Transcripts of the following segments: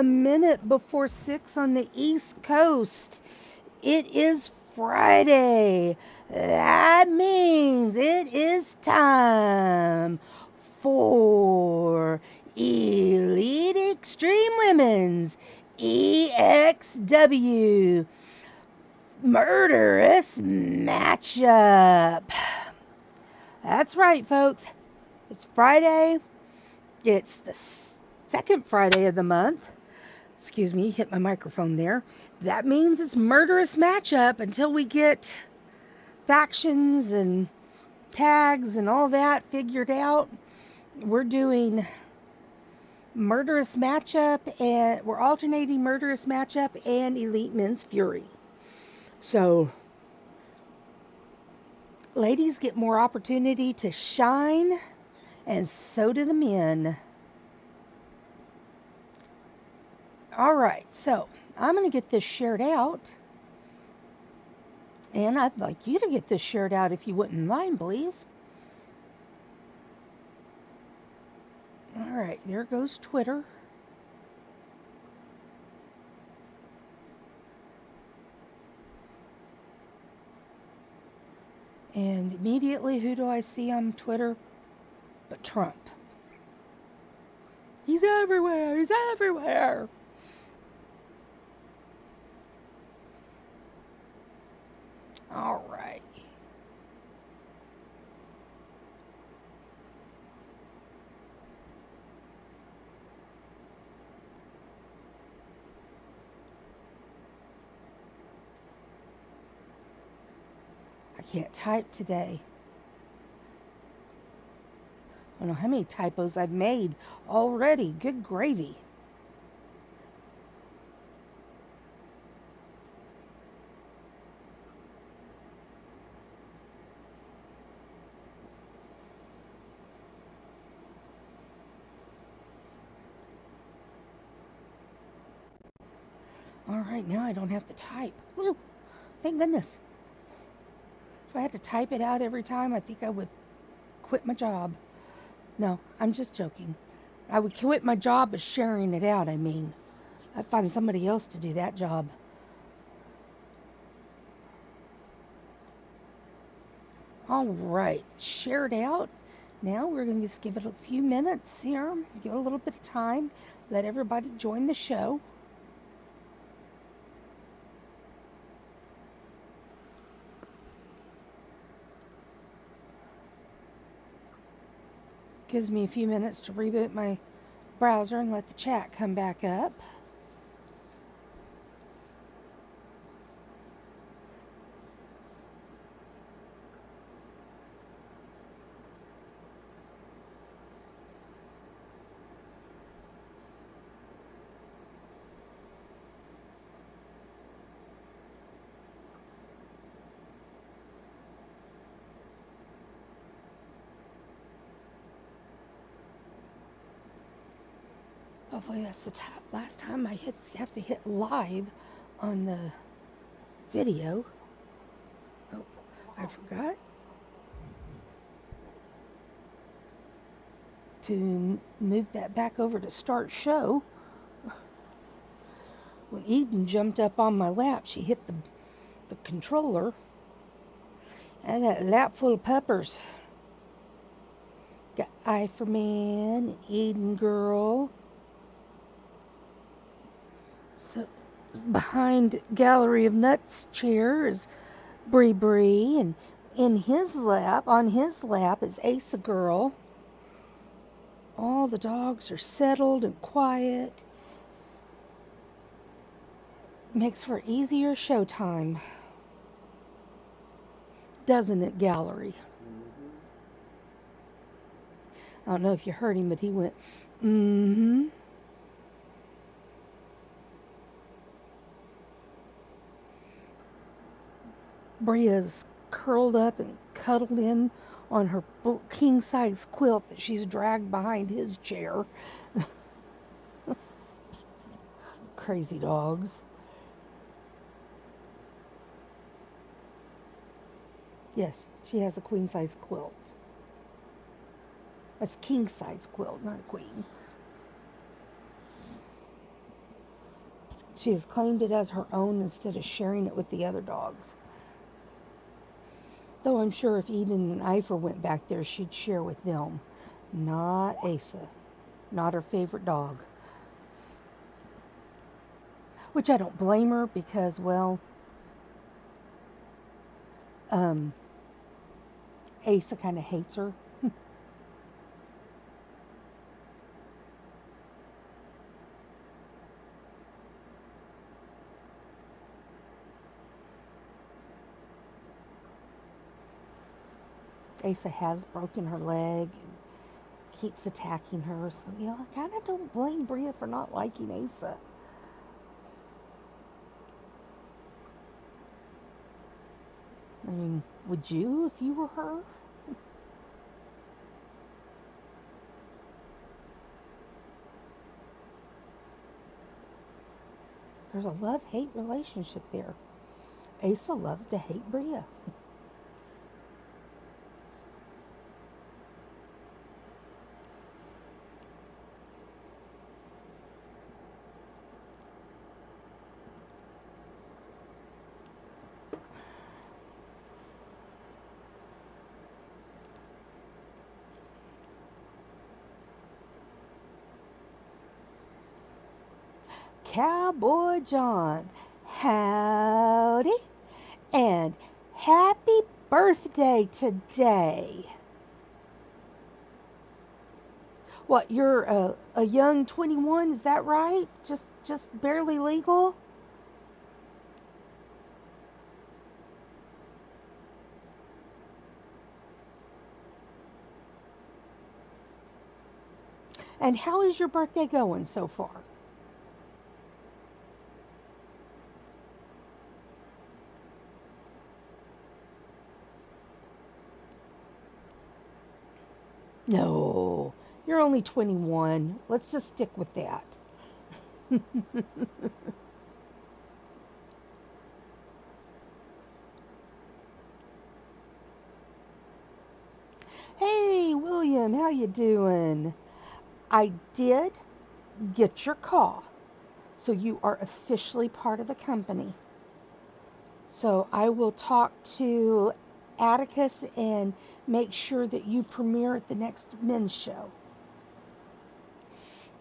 a minute before 6 on the East Coast. It is Friday. That means it is time for Elite Extreme Women's EXW Murderous Matchup. That's right, folks. It's Friday. It's the second Friday of the month. Excuse me, hit my microphone there. That means it's Murderous Matchup until we get factions and tags and all that figured out. We're doing Murderous Matchup, and we're alternating Murderous Matchup and Elite Men's Fury. So, ladies get more opportunity to shine, and so do the men. Alright, so I'm going to get this shared out. And I'd like you to get this shared out if you wouldn't mind, please. Alright, there goes Twitter. And immediately, who do I see on Twitter but Trump? He's everywhere! He's everywhere! Alright. I can't type today. I don't know how many typos I've made already. Good gravy. Alright, now I don't have to type. Woo! Thank goodness. If I had to type it out every time, I think I would quit my job. No, I'm just joking. I would quit my job of sharing it out, I mean. I'd find somebody else to do that job. Alright, shared out. Now we're going to just give it a few minutes here. Give it a little bit of time. Let everybody join the show. Gives me a few minutes to reboot my browser and let the chat come back up. Hopefully that's the last time I have to hit live on the video. Oh, I forgot to move that back over to start show. When Eden jumped up on my lap, she hit the controller. I got a lap full of peppers. Got Eye for Man, Eden Girl. So behind Gallery of Nuts chair is Bree Bree, and on his lap is Asa Girl. All the dogs are settled and quiet. Makes for easier showtime. Doesn't it, Gallery? I don't know if you heard him, but he went, mm-hmm. Bria's curled up and cuddled in on her king-size quilt that she's dragged behind his chair. Crazy dogs. Yes, she has a queen-size quilt. That's king-size quilt, not a queen. She has claimed it as her own instead of sharing it with the other dogs. Though I'm sure if Eden and Ifer went back there, she'd share with them. Not Asa. Not her favorite dog. Which I don't blame her because, well, Asa kind of hates her. Asa has broken her leg and keeps attacking her. So, I kind of don't blame Bria for not liking Asa. I mean, would you if you were her? There's a love-hate relationship there. Asa loves to hate Bria. Cowboy John, howdy, and happy birthday today. What, you're a young 21, is that right? Just barely legal? And how is your birthday going so far? No, you're only 21. Let's just stick with that. Hey, William, how you doing? I did get your call, so you are officially part of the company. So I will talk to Atticus and make sure that you premiere at the next men's show.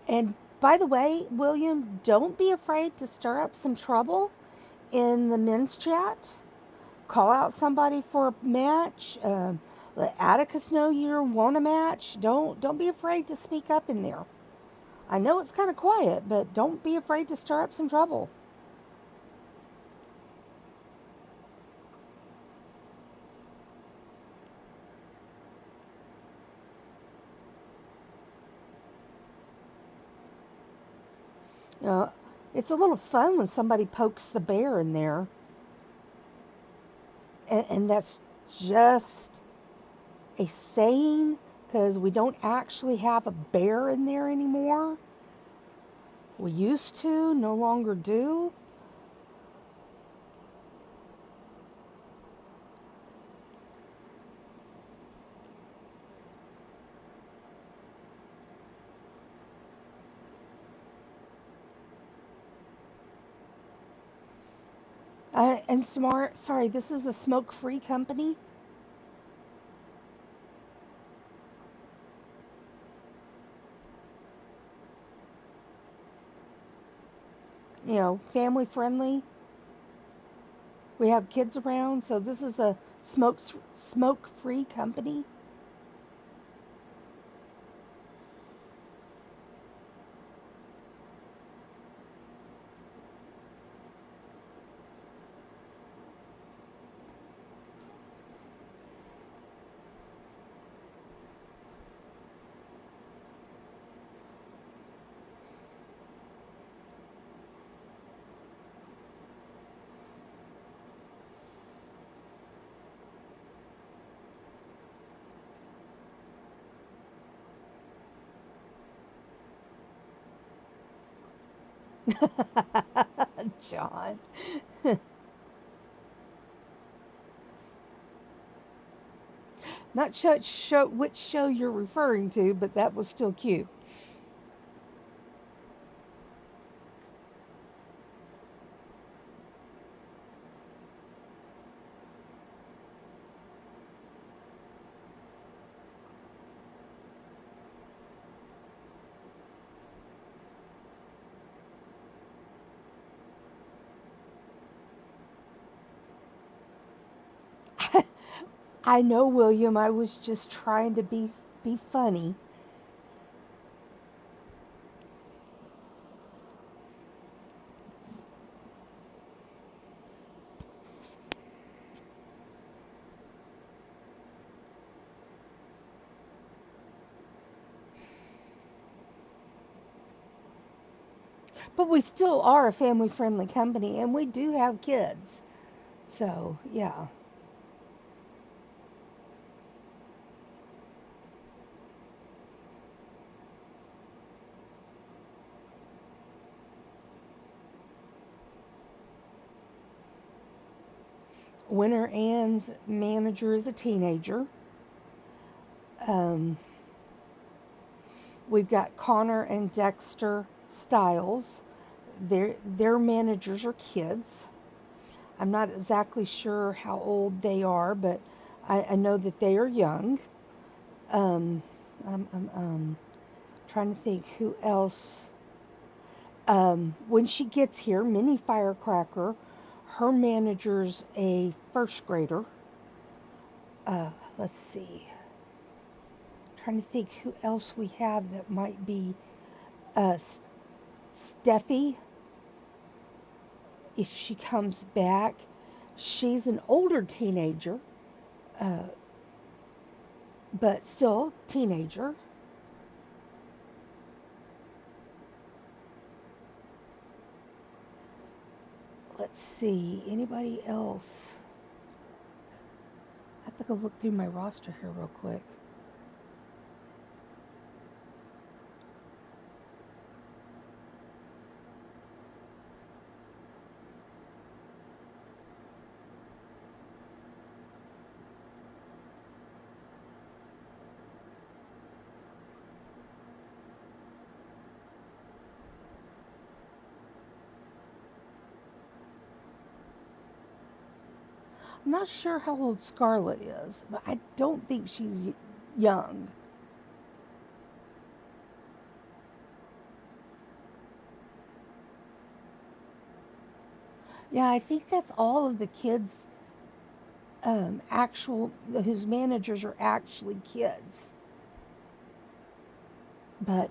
And by the way, William, don't be afraid to stir up some trouble in the men's chat. Call out somebody for a match. Let Atticus know you want a match. Don't be afraid to speak up in there. I know it's kind of quiet, but don't be afraid to stir up some trouble. Uh, it's a little fun when somebody pokes the bear in there. And that's just a saying because we don't actually have a bear in there anymore. We used to, no longer do. And smart, sorry, this is a smoke-free company. Family friendly. We have kids around, so this is a smoke-free company. John. Not sure which show you're referring to, but that was still cute. I know, William. I was just trying to be funny. But we still are a family-friendly company, and we do have kids. So, yeah. Winter Ann's manager is a teenager. Um, we've got Connor and Dexter Stiles. Their managers are kids. I'm not exactly sure how old they are, but I know that they are young. Um, I'm trying to think who else. When she gets here, Minnie Firecracker, her manager's a first grader. Let's see. Trying to think who else we have that might be uh, Steffi, if she comes back. She's an older teenager, uh, but still teenager. Let's see, anybody else? I think I'll look through my roster here real quick. I'm not sure how old Scarlett is, but I don't think she's young. Yeah, I think that's all of the kids, actual whose managers are actually kids. But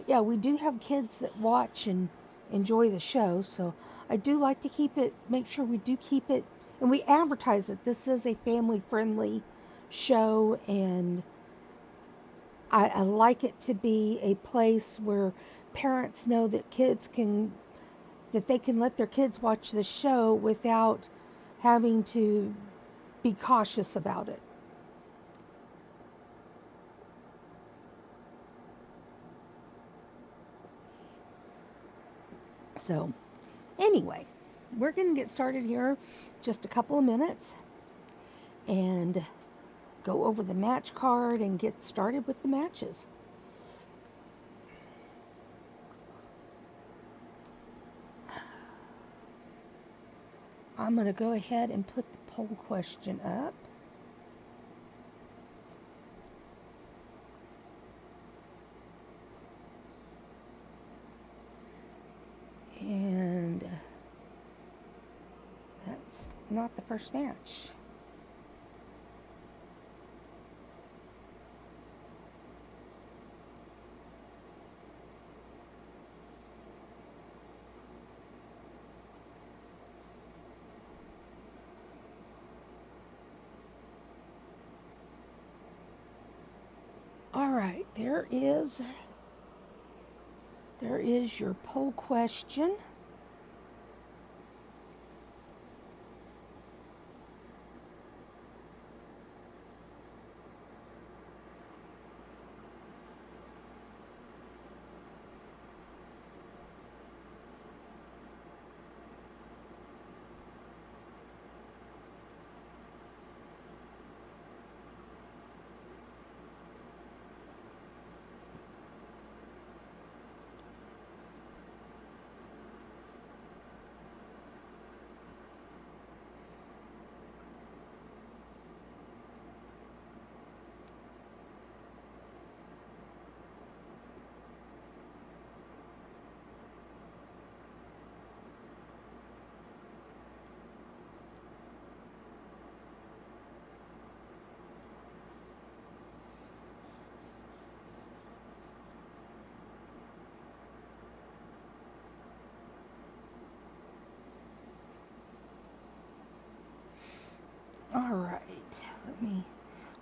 yeah, we do have kids that watch and enjoy the show, so I do like to make sure we do keep it, and we advertise that this is a family friendly show, and I like it to be a place where parents know that they can let their kids watch the show without having to be cautious about it. So, anyway, we're going to get started here just a couple of minutes and go over the match card and get started with the matches. I'm going to go ahead and put the poll question up. And that's not the first match. All right, there is your poll question.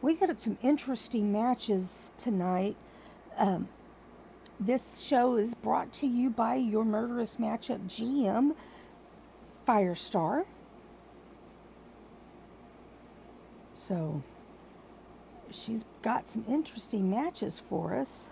We got some interesting matches tonight. Um, this show is brought to you by your Murderous Matchup GM, Firestar. So, she's got some interesting matches for us.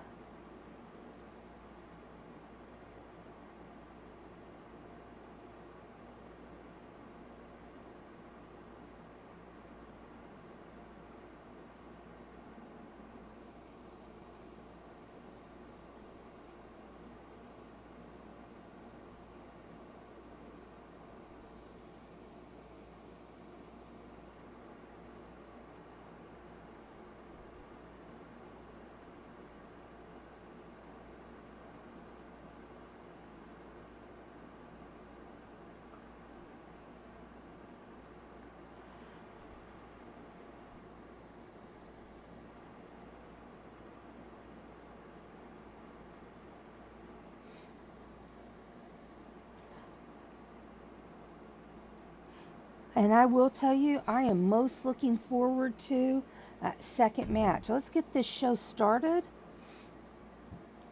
And I will tell you, I am most looking forward to that second match. Let's get this show started.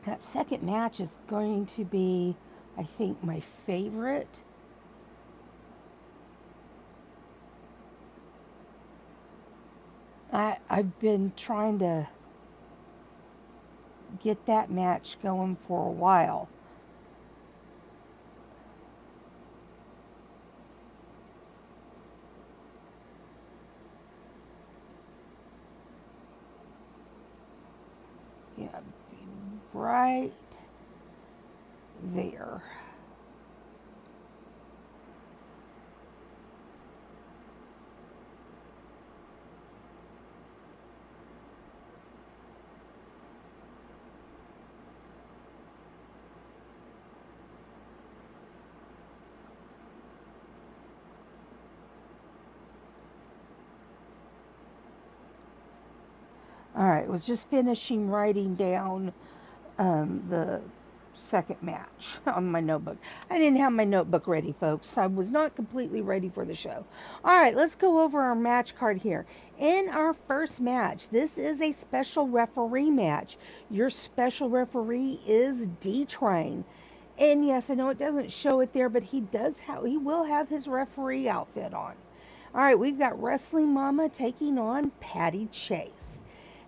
That second match is going to be, I think, my favorite. I've been trying to get that match going for a while. Yeah, right there. All right, was just finishing writing down the second match on my notebook. I didn't have my notebook ready, folks. I was not completely ready for the show. All right, let's go over our match card here. In our first match, this is a special referee match. Your special referee is D-Train. And yes, I know it doesn't show it there, but he will have his referee outfit on. All right, we've got Wrestling Mama taking on Patty Chase.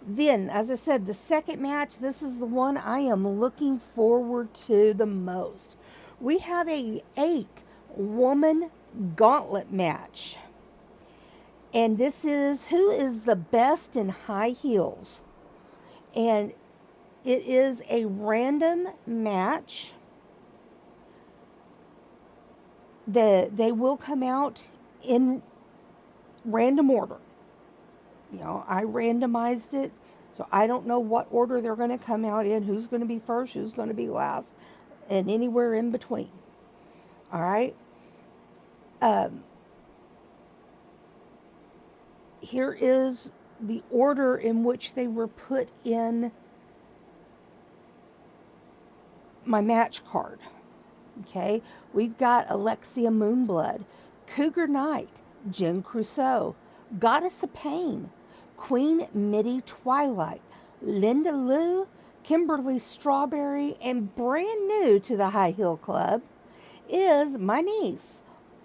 Then, as I said, the second match, this is the one I am looking forward to the most. We have a 8-woman gauntlet match. And this is who is the best in high heels. And it is a random match. They will come out in random order. You know, I randomized it, so I don't know what order they're going to come out in, who's going to be first, who's going to be last, and anywhere in between. All right. Um, Here is the order in which they were put in my match card. Okay. We've got Alexia Moonblood, Cougar Knight, Jen Crusoe, Goddess of Pain, Queen Mitty Twilight, Linda Lou, Kimberly Strawberry, and brand new to the High Heel Club is my niece,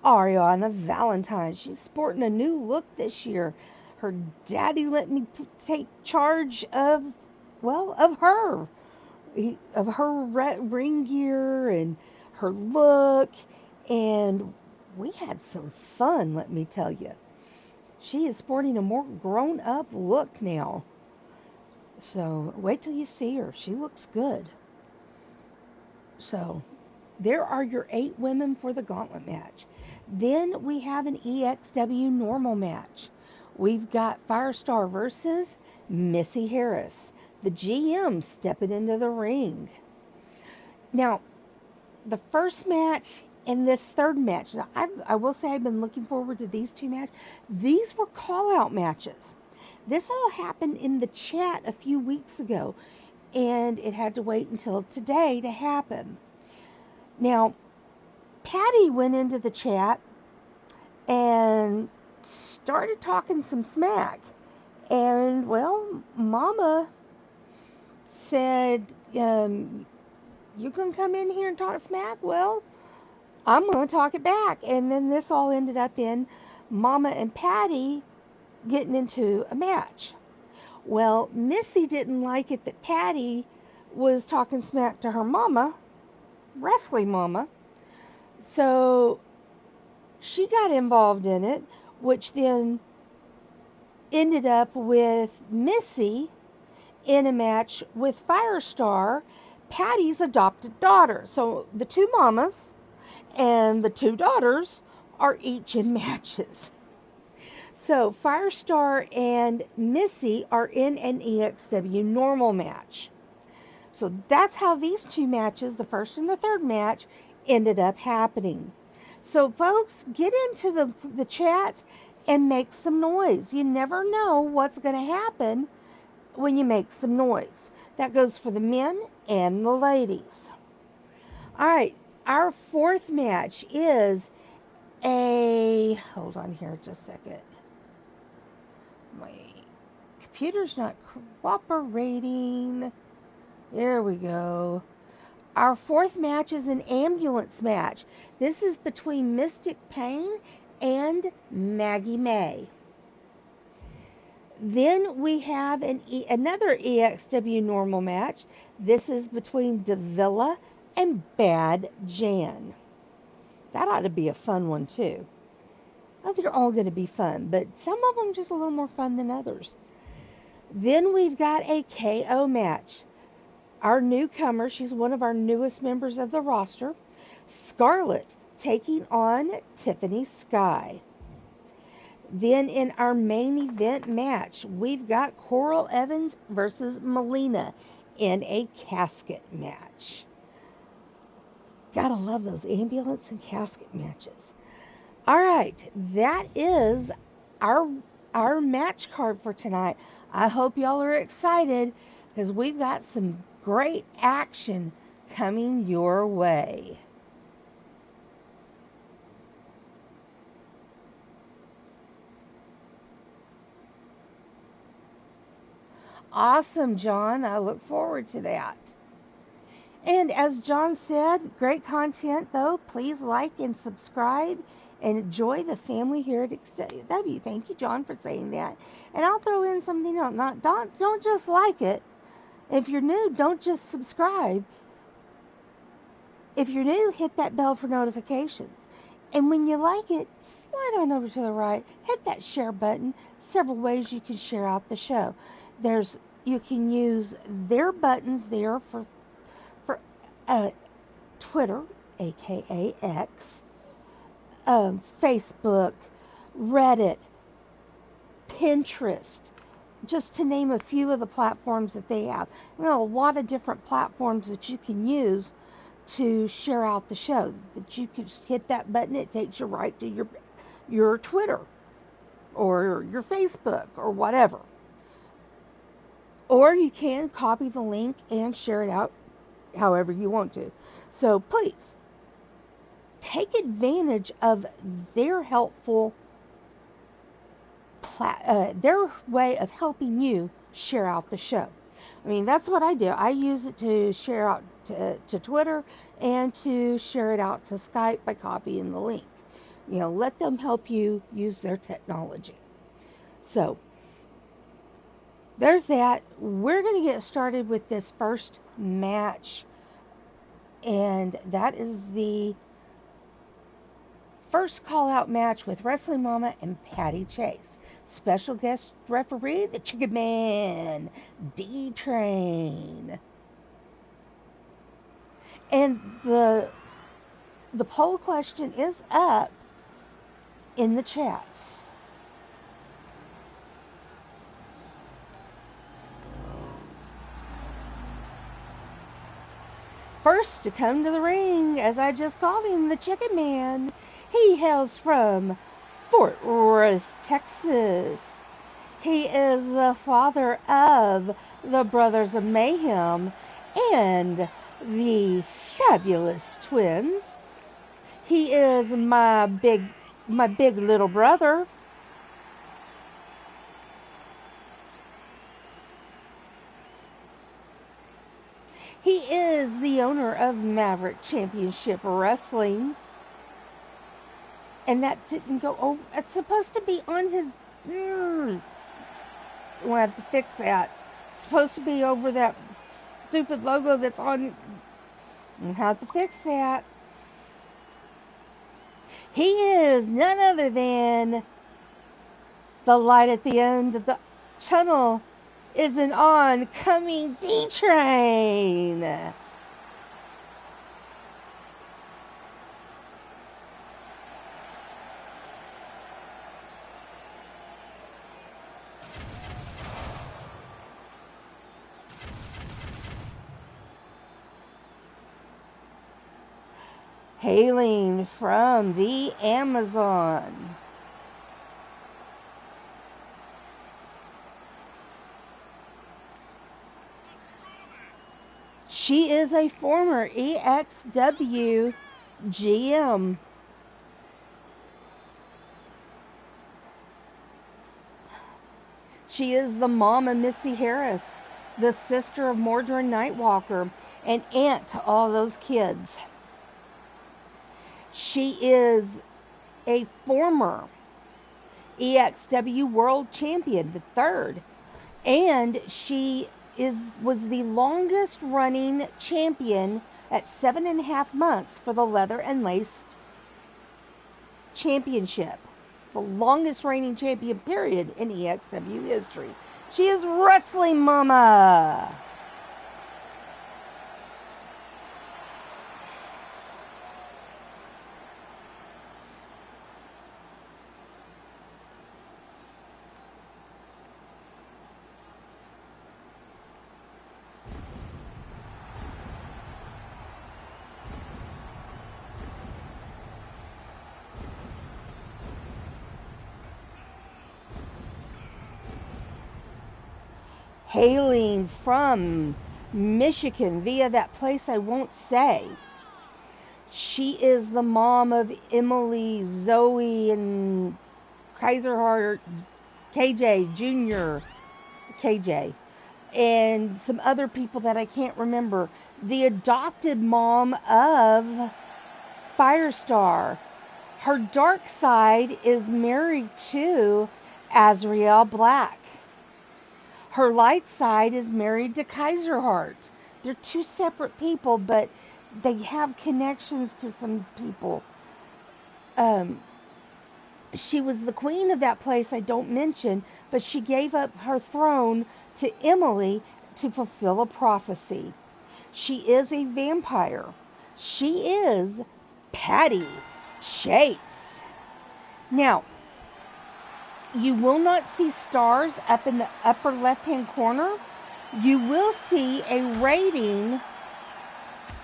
Ariana Valentine. She's sporting a new look this year. Her daddy let me take charge of, well, of her. Of her ring gear and her look, and we had some fun, let me tell you. She is sporting a more grown-up look now. So wait till you see her. She looks good. So there are your 8 women for the gauntlet match. Then we have an EXW normal match. We've got Firestar versus Missy Harris, the GM stepping into the ring. Now, the first match and this third match, now I will say I've been looking forward to these 2 matches. These were call-out matches. This all happened in the chat a few weeks ago, and it had to wait until today to happen. Now, Patty went into the chat and started talking some smack. And, well, Mama said, you can come in here and talk smack. Well, I'm going to talk it back. And then this all ended up in Mama and Patty getting into a match. Well, Missy didn't like it that Patty was talking smack to her mama, wrestling mama. So she got involved in it, which then ended up with Missy in a match with Firestar, Patty's adopted daughter. So the two mamas and the two daughters are each in matches. So Firestar and Missy are in an EXW normal match. So that's how these two matches, the first and the third match, ended up happening. So folks, get into the chats and make some noise. You never know what's going to happen when you make some noise. That goes for the men and the ladies. All right, our fourth match is hold on here just a second. My computer's not cooperating. There we go. Our fourth match is an ambulance match. This is between Mystic Payne and Maggie May. Then we have another EXW normal match. This is between Davila and Bad Jan. That ought to be a fun one too. Oh, they're all going to be fun, but some of them just a little more fun than others. Then we've got a KO match. Our newcomer, she's one of our newest members of the roster, Scarlett, taking on Tiffany Sky. Then in our main event match, we've got Coral Evans versus Melina in a casket match. Gotta love those ambulance and casket matches. All right, that is our match card for tonight. I hope y'all are excited because we've got some great action coming your way. Awesome, John. I look forward to that. And as John said, great content though. Please like and subscribe and enjoy the family here at EXW. Thank you, John, for saying that. And I'll throw in something else. Don't just like it. If you're new, don't just subscribe. If you're new, hit that bell for notifications. And when you like it, slide on over to the right, hit that share button. Several ways you can share out the show. You can use their buttons there for Twitter, aka X, Facebook, Reddit, Pinterest, just to name a few of the platforms that they have. A lot of different platforms that you can use to share out the show. That you can just hit that button, it takes you right to your Twitter or your Facebook or whatever. Or you can copy the link and share it out however you want to. So please, take advantage of their helpful their way of helping you share out the show. I mean, that's what I do. I use it to share out to Twitter and to share it out to Skype by copying the link. Let them help you use their technology. So, there's that. We're going to get started with this first match. And that is the first call-out match with Wrestling Mama and Patty Chase. Special guest referee, the Chicken Man, D-Train. And the poll question is up in the chat. First to come to the ring, as I just called him, the Chicken Man. He hails from Fort Worth, Texas. He is the father of the Brothers of Mayhem and the Fabulous Twins. He is my big little brother. He is the owner of Maverick Championship Wrestling. And that didn't go over. It's supposed to be on his... we'll have to fix that. It's supposed to be over that stupid logo that's on... We'll have to fix that. He is none other than the light at the end of the tunnel is an oncoming D-Train. Hailing from the Amazon. She is a former EXW GM. She is the mom of Missy Harris, the sister of Mordred Nightwalker, and aunt to all those kids. She is a former EXW World Champion, the third, and she was the longest running champion at 7.5 months for the Leather and Lace Championship. The longest reigning champion period in EXW history. She is Wrestling Mama. Hailing from Michigan via that place I won't say. She is the mom of Emily, Zoe, and Kaiserhart, KJ, Jr., KJ, and some other people that I can't remember. The adopted mom of Firestar. Her dark side is married to Azrael Black. Her light side is married to Kaiserhart. They're two separate people, but they have connections to some people. She was the queen of that place I don't mention, but she gave up her throne to Emily to fulfill a prophecy. She is a vampire. She is Patty Chase. Now, you will not see stars up in the upper left-hand corner. You will see a rating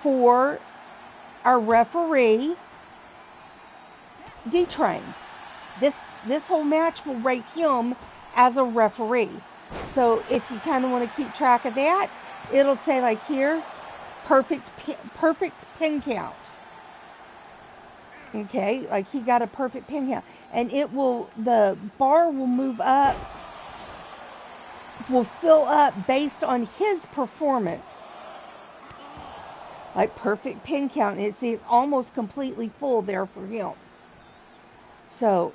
for our referee, D-Train. This whole match will rate him as a referee. So if you kind of want to keep track of that, it'll say like here, perfect pin count. Okay, like he got a perfect pin count. And the bar will move up, will fill up based on his performance. Like perfect pin count. And it's almost completely full there for him. So,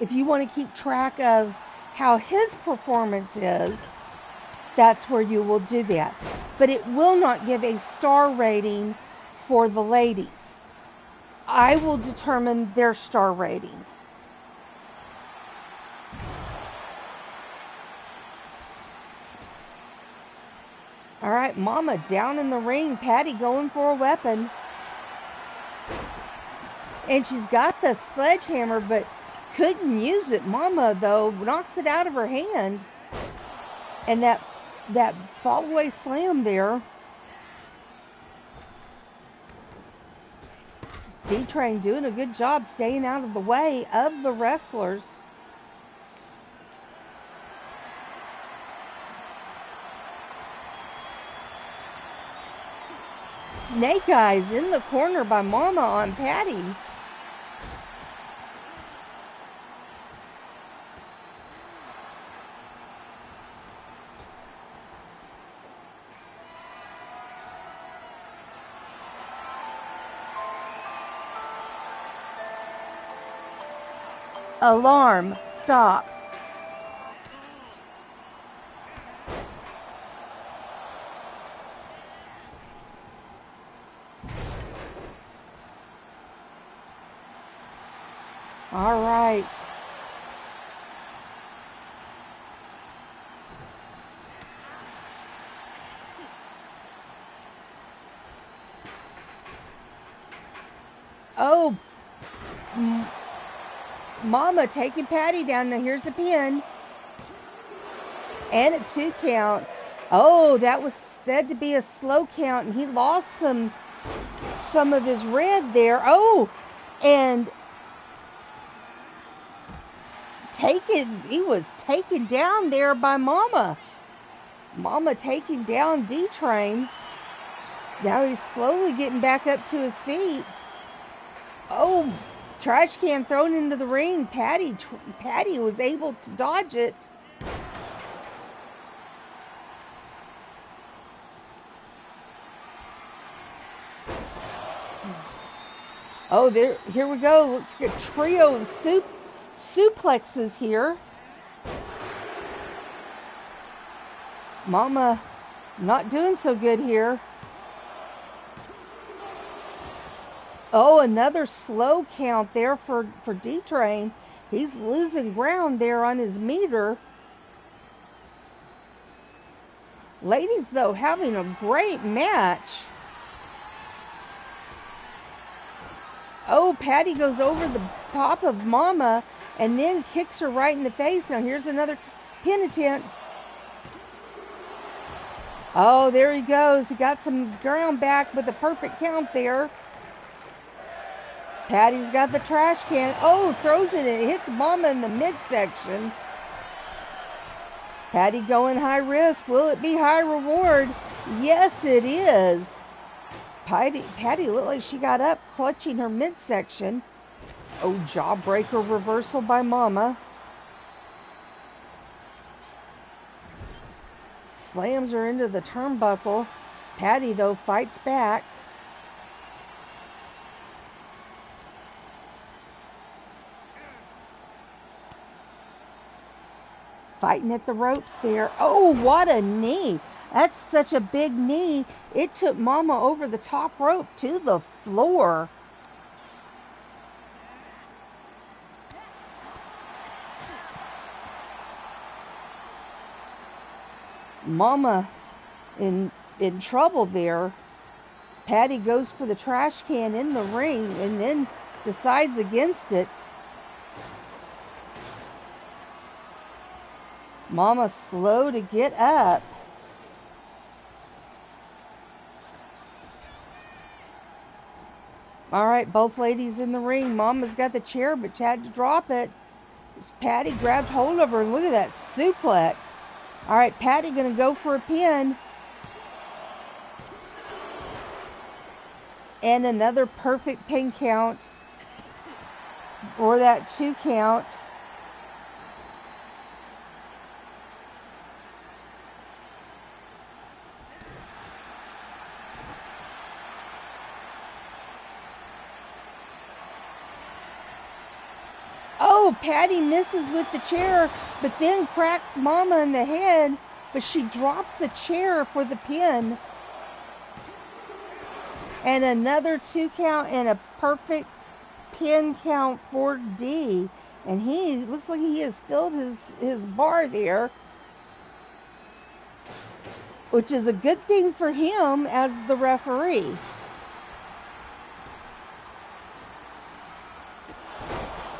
if you want to keep track of how his performance is, that's where you will do that. But it will not give a star rating for the ladies. I will determine their star rating. All right, Mama down in the ring. Patty going for a weapon. And she's got the sledgehammer, but couldn't use it. Mama, though, knocks it out of her hand. And that fall-away slam there. D-Train doing a good job staying out of the way of the wrestlers. Snake Eyes in the corner by Mama on Patty. Alarm. Stop. All right. Oh, Mama taking Patty down. Now here's the pin. And a 2 count. Oh, that was said to be a slow count, and he lost some of his red there. Oh, and he was taken down there by Mama. Mama taking down D-Train. Now he's slowly getting back up to his feet. Oh, trash can thrown into the ring. Patty was able to dodge it. Oh, here we go. Let's get a trio of suplexes here. Mama not doing so good here. Oh, another slow count there for D-Train. He's losing ground there on his meter. Ladies, though, having a great match. Oh, Patty goes over the top of Mama and then kicks her right in the face. Now here's another pin attempt. Oh, there he goes. He got some ground back with a perfect count there. Patty's got the trash can. Oh, throws it. It hits Mama in the midsection. Patty going high risk. Will it be high reward? Yes, it is. Patty looked like she got up, clutching her midsection. Oh, jawbreaker reversal by Mama. Slams her into the turnbuckle. Patty, though, fights back. Fighting at the ropes there. Oh, what a knee. That's such a big knee. It took Mama over the top rope to the floor. Mama in trouble there. Patty goes for the trash can in the ring and then decides against it. Mama slow to get up. All right, both ladies in the ring. Mama's got the chair, but she had to drop it. Patty grabbed hold of her, and look at that suplex. All right, Patty going to go for a pin. And another perfect pin count. Or that 2 count. Oh, Patty misses with the chair, but then cracks Mama in the head, but she drops the chair for the pin. And another 2 count and a perfect pin count for D. And he looks like he has filled his bar there, which is a good thing for him as the referee.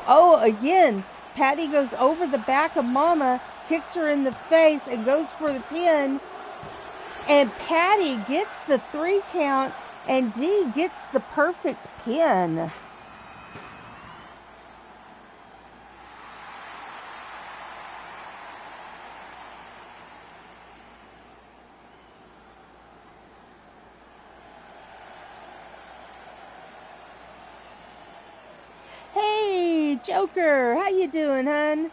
Oh, again, Patty goes over the back of Mama, kicks her in the face, and goes for the pin. And Patty gets the 3 count, and D gets the perfect pin. Hey, Joker, how you doing, hun?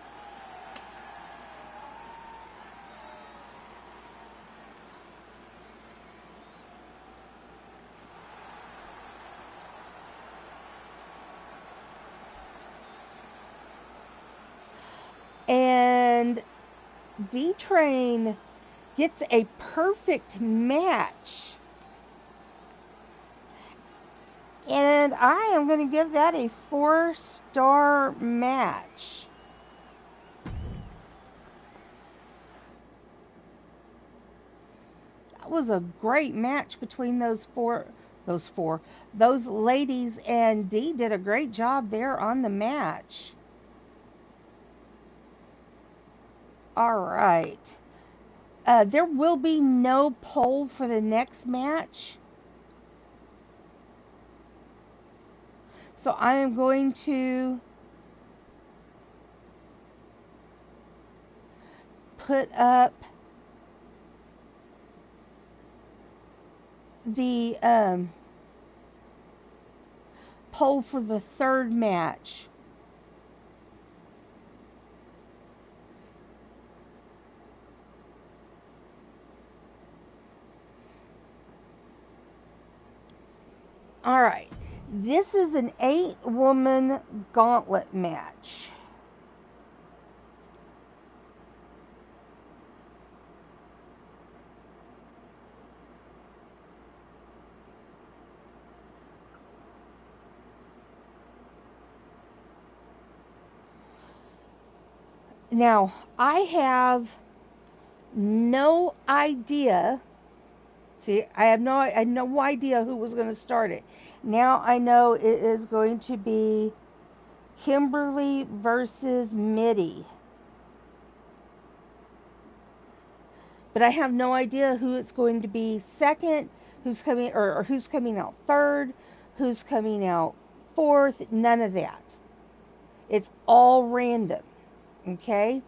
D-Train gets a perfect match. And I am going to give that a 4-star match. That was a great match between those ladies, and Dee did a great job there on the match. All right. There will be no poll for the next match. So I am going to put up the poll for the third match. All right. This is an 8-woman gauntlet match. Now, I have no idea. See, I had no idea who was going to start it. Now I know it is going to be Kimberly versus Mitty. But I have no idea who it's going to be second, who's coming or who's coming out third, who's coming out fourth, none of that. It's all random. Okay?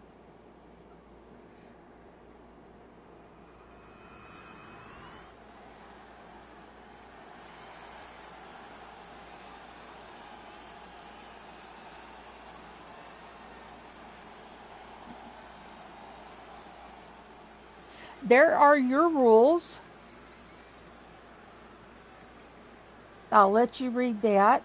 There are your rules. I'll let you read that.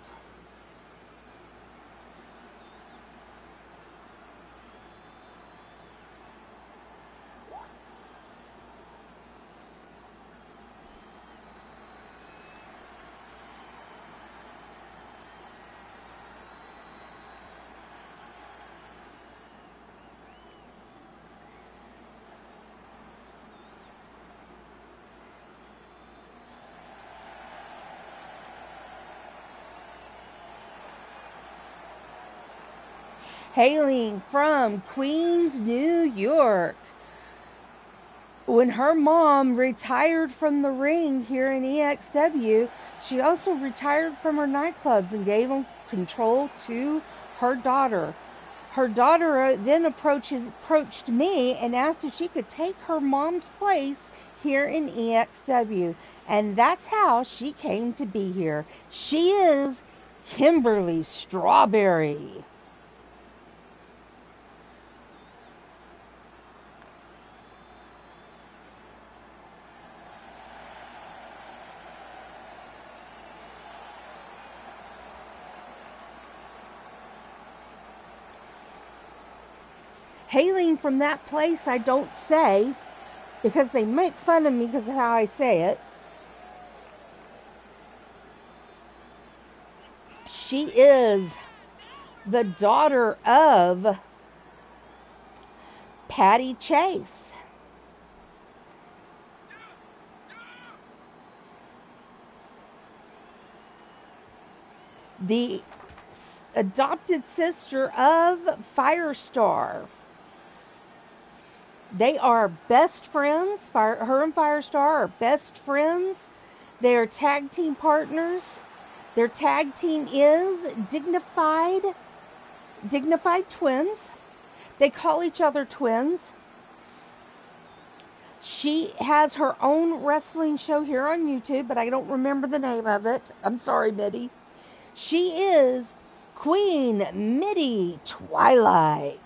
Hailing from Queens, New York. When her mom retired from the ring here in EXW, she also retired from her nightclubs and gave them control to her daughter. Her daughter then approached me and asked if she could take her mom's place here in EXW. And that's how she came to be here. She is Kimberly Strawberry. Hailing from that place, I don't say, because they make fun of me because of how I say it. She is the daughter of Patty Chase. The adopted sister of Firestar. They are best friends. Her and Firestar are best friends. They are tag team partners. Their tag team is Dignified Twins. They call each other twins. She has her own wrestling show here on YouTube, but I don't remember the name of it. I'm sorry, Mitty. She is Queen Mitty Twilight.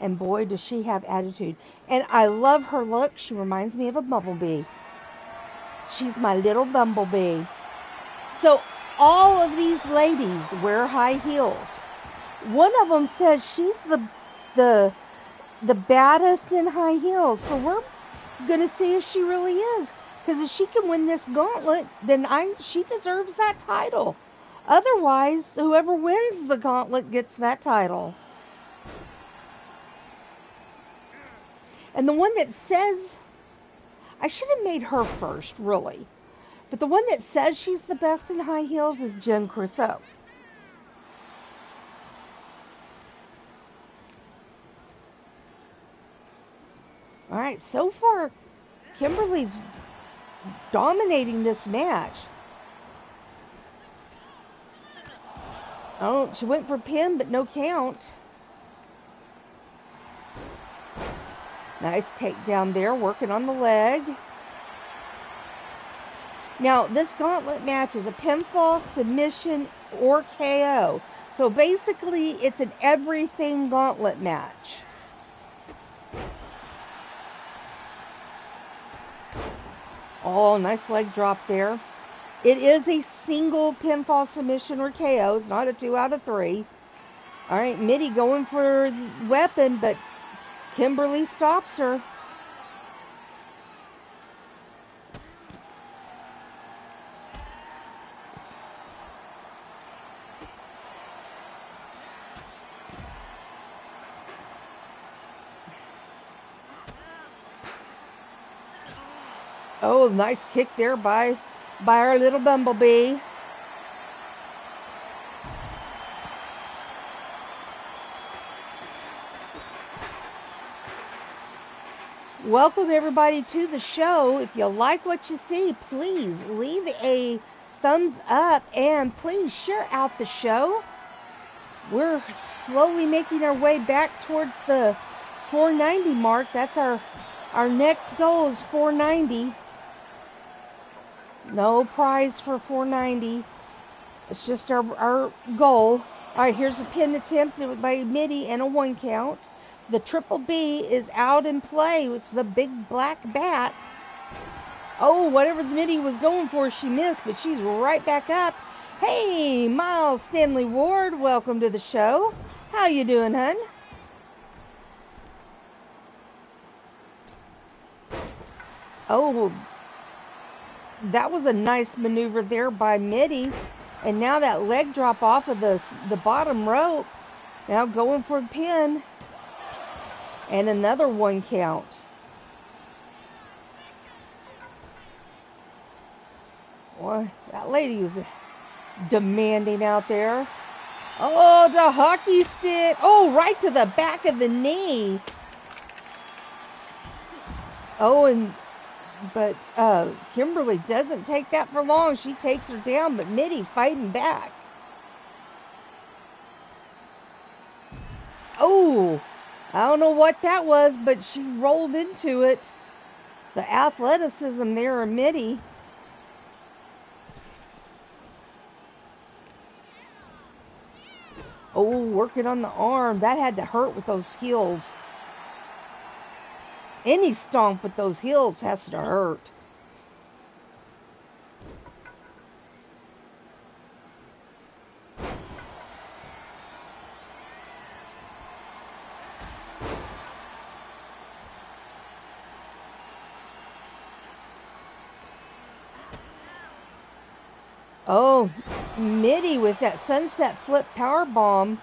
And boy, does she have attitude. And I love her look. She reminds me of a bumblebee. She's my little bumblebee. So all of these ladies wear high heels. One of them says she's the the baddest in high heels. So we're going to see if she really is. Because if she can win this gauntlet, then she deserves that title. Otherwise, whoever wins the gauntlet gets that title. And the one that says, I should have made her first, really. But the one that says she's the best in high heels is Jen Crusoe. All right, so far, Kimberly's dominating this match. Oh, she went for pin, but no count. Nice takedown there, working on the leg. Now, this gauntlet match is a pinfall, submission, or KO. So basically, it's an everything gauntlet match. Oh, nice leg drop there. It is a single pinfall, submission, or KO. It's not a 2 out of 3. All right, Mitty going for weapon, but Kimberly stops her. Oh, nice kick there by our little Bumblebee. Welcome everybody to the show. If you like what you see, please leave a thumbs up and please share out the show. We're slowly making our way back towards the 490 mark. That's our next goal is 490. No prize for 490. It's just our goal. All right, here's a pin attempt by Mitty and a 1 count. The Triple B is out in play. It's the big black bat. Oh, whatever Mitty was going for, she missed, but she's right back up. Hey, Miles Stanley Ward, welcome to the show. How you doing, hun? Oh, that was a nice maneuver there by Mitty. And now that leg drop off of the bottom rope. Now going for a pin. And another 1 count. Boy, that lady was demanding out there. Oh, the hockey stick. Oh, right to the back of the knee. Oh, but Kimberly doesn't take that for long. She takes her down, but Mitty fighting back. Oh, I don't know what that was, but she rolled into it. The athleticism there of Mitty. Oh, working on the arm. That had to hurt with those heels. Any stomp with those heels has to hurt. Oh, Mitty with that sunset flip power bomb.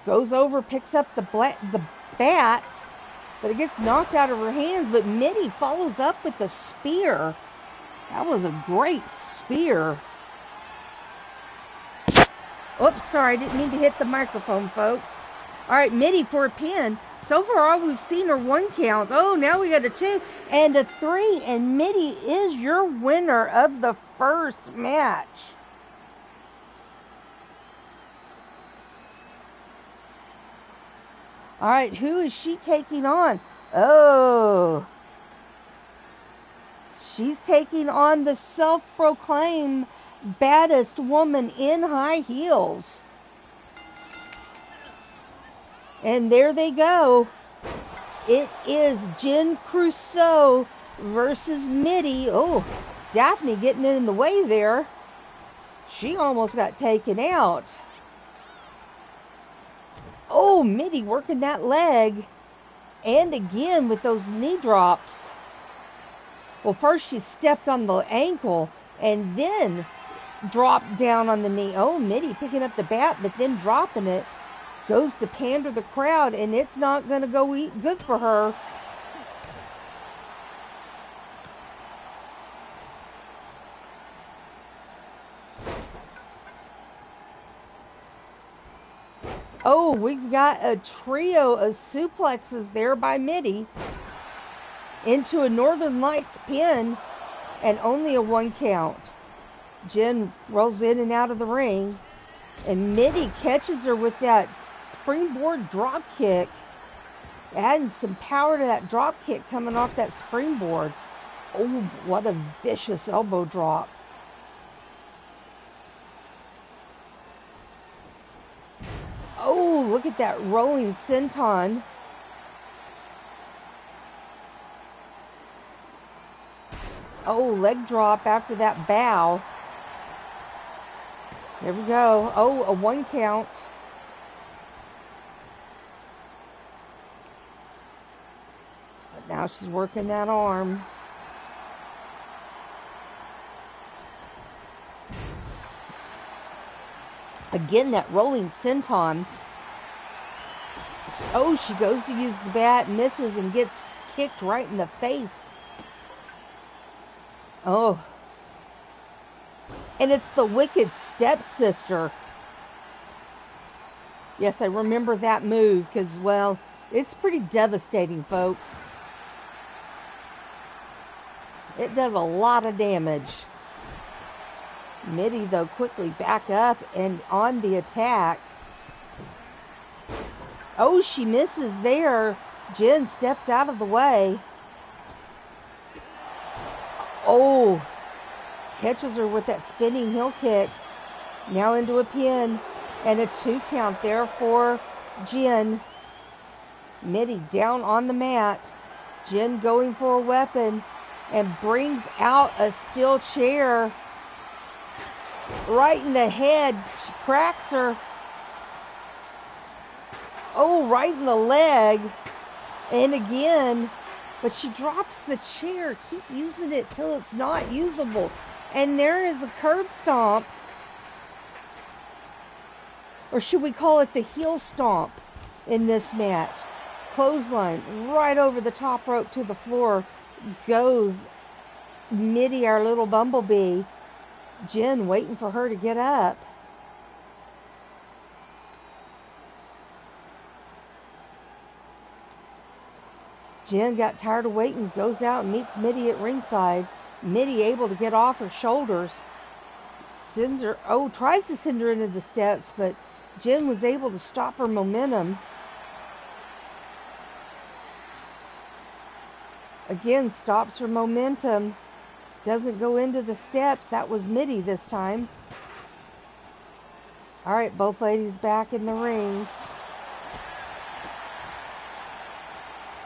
Goes over, picks up the bat. But it gets knocked out of her hands. But Mitty follows up with the spear. That was a great spear. Oops, sorry. I didn't mean to hit the microphone, folks. All right, Mitty for a pin. So far, all we've seen are 1 counts. Oh, now we got a 2 and a 3. And Mitty is your winner of the first match. All right, who is she taking on? Oh, she's taking on the self-proclaimed baddest woman in high heels. And there they go. It is Jen Crusoe versus Mitty. Oh, Daphne getting in the way there. She almost got taken out. Oh, Mitty working that leg. And again with those knee drops. Well, first she stepped on the ankle and then dropped down on the knee. Oh, Mitty picking up the bat, but then dropping it. Goes to pander the crowd, and it's not going to go good for her. Oh, we've got a trio of suplexes there by Mitty into a Northern Lights pin, and only a 1 count. Jen rolls in and out of the ring, and Mitty catches her with that springboard drop kick, adding some power to that drop kick coming off that springboard. Oh, what a vicious elbow drop. Oh, look at that rolling senton. Oh, leg drop after that bow. There we go. Oh, a 1 count. But now she's working that arm. Again, that rolling senton. Oh, she goes to use the bat, misses, and gets kicked right in the face. Oh. And it's the Wicked Stepsister. Yes, I remember that move because, well, it's pretty devastating, folks. It does a lot of damage. Mitty, though, quickly back up and on the attack. Oh, she misses there. Jen steps out of the way. Oh, catches her with that spinning heel kick. Now into a pin. And a 2 count there for Jen. Mitty down on the mat. Jen going for a weapon. And brings out a steel chair. Right in the head. She cracks her. Oh, right in the leg. And again. But she drops the chair. Keep using it till it's not usable. And there is a curb stomp. Or should we call it the heel stomp in this match? Clothesline right over the top rope to the floor goes Mitty, our little bumblebee. Jen waiting for her to get up. Jen got tired of waiting, goes out and meets Mitty at ringside. Mitty able to get off her shoulders. Sends her, tries to send her into the steps, but Jen was able to stop her momentum. Again, stops her momentum. Doesn't go into the steps. That was Mitty this time. All right, both ladies back in the ring.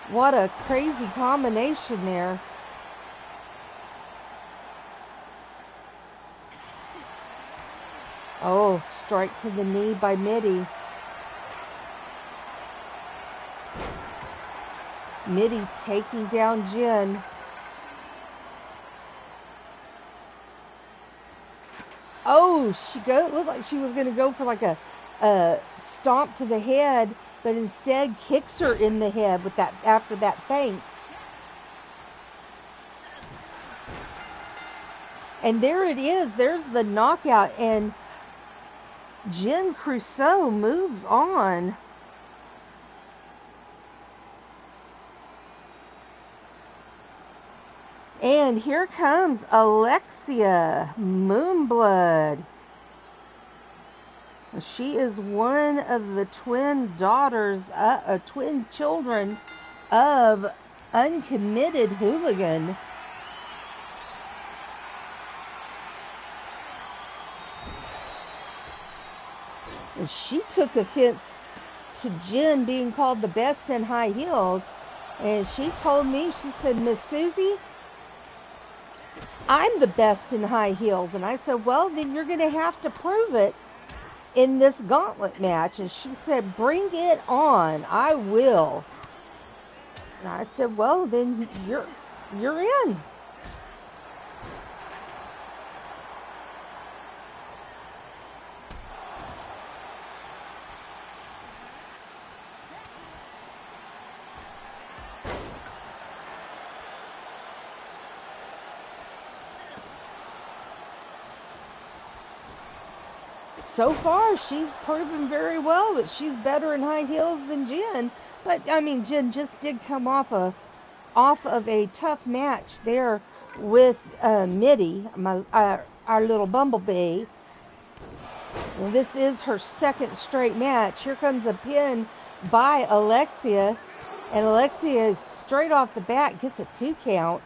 What a crazy combination there. Oh, strike to the knee by Mitty. Mitty taking down Jen. Oh, looked like she was going to go for like a stomp to the head, but instead kicks her in the head with that after that feint. And there it is. There's the knockout, and Jen Crusoe moves on. And here comes Alexia Moonblood. She is one of the twin daughters, twin children of Uncommitted Hooligan. And she took offense to Jen being called the best in high heels. And she told me, she said, Miss Susie, I'm the best in high heels. And I said, well, then you're going to have to prove it in this gauntlet match, and she said, "Bring it on, I will." And I said, "Well, then you're in." So far, she's proven very well that she's better in high heels than Jen. But I mean, Jen just did come off of a tough match there with Mitty, our little bumblebee. And this is her second straight match. Here comes a pin by Alexia, and Alexia straight off the bat gets a 2 count.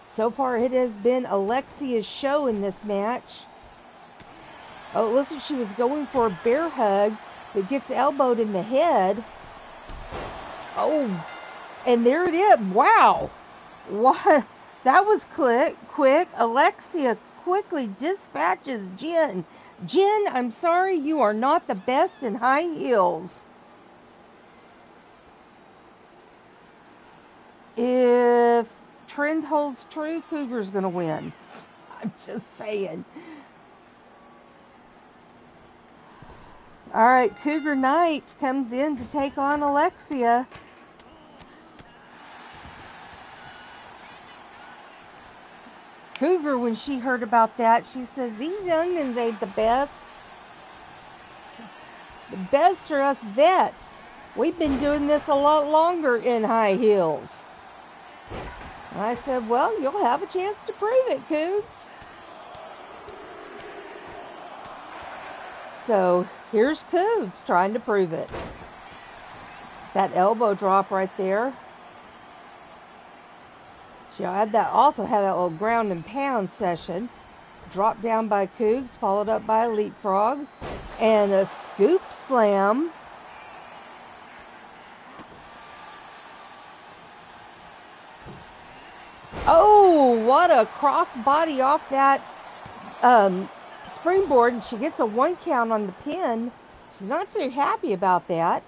So far, it has been Alexia's show in this match. Oh, listen, she was going for a bear hug, but gets elbowed in the head. Oh, and there it is. Wow. What? That was quick. Alexia quickly dispatches Jen. Jen, I'm sorry, you are not the best in high heels. If trend holds true, Cougar's going to win. I'm just saying. All right, Cougar Knight comes in to take on Alexia. Cougar, when she heard about that, she says, "These youngins ain't the best. The best are us vets. We've been doing this a lot longer in high heels." And I said, "Well, you'll have a chance to prove it, Cougs." So here's Cougs trying to prove it. That elbow drop right there. She also had that little ground and pound session. Dropped down by Cougs, followed up by a leapfrog. And a scoop slam. Oh, what a crossbody off that springboard. And she gets a 1 count on the pin. She's not so happy about that.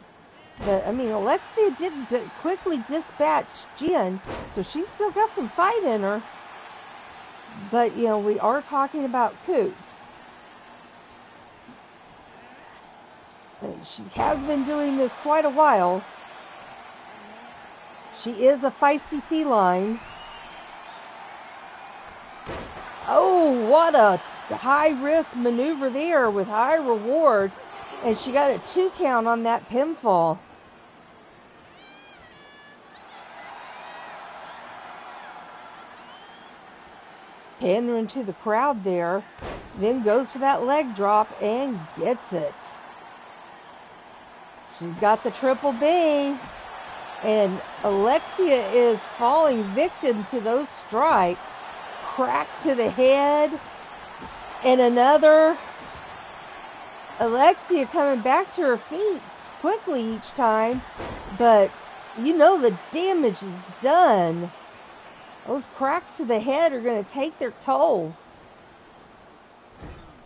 But, I mean, Alexia did quickly dispatch Jen, so she's still got some fight in her. But, you know, we are talking about Cougs. She has been doing this quite a while. She is a feisty feline. Oh, what a high-risk maneuver there with high reward. And she got a 2 count on that pinfall. Pinned her into the crowd there. Then goes for that leg drop and gets it. She's got the triple B. And Alexia is falling victim to those strikes. Crack to the head. And another. Alexia coming back to her feet quickly each time. But you know the damage is done. Those cracks to the head are going to take their toll.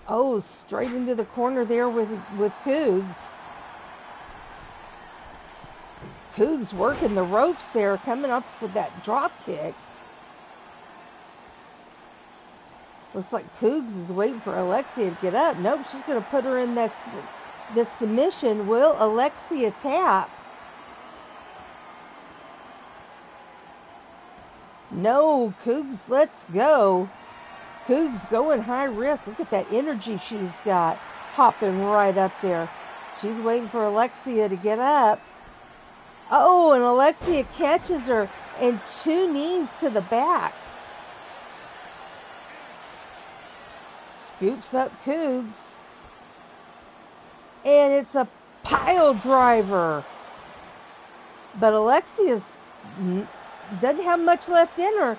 Oh, straight into the corner there with Cougs. Cougs working the ropes there, coming up with that drop kick. Looks like Cougs is waiting for Alexia to get up. Nope, she's going to put her in this submission. Will Alexia tap? No, Cougs, let's go. Cougs going high risk. Look at that energy she's got. Hopping right up there. She's waiting for Alexia to get up. Oh, and Alexia catches her and 2 knees to the back. Scoops up Cougs. And it's a pile driver. But Alexia's doesn't have much left in her.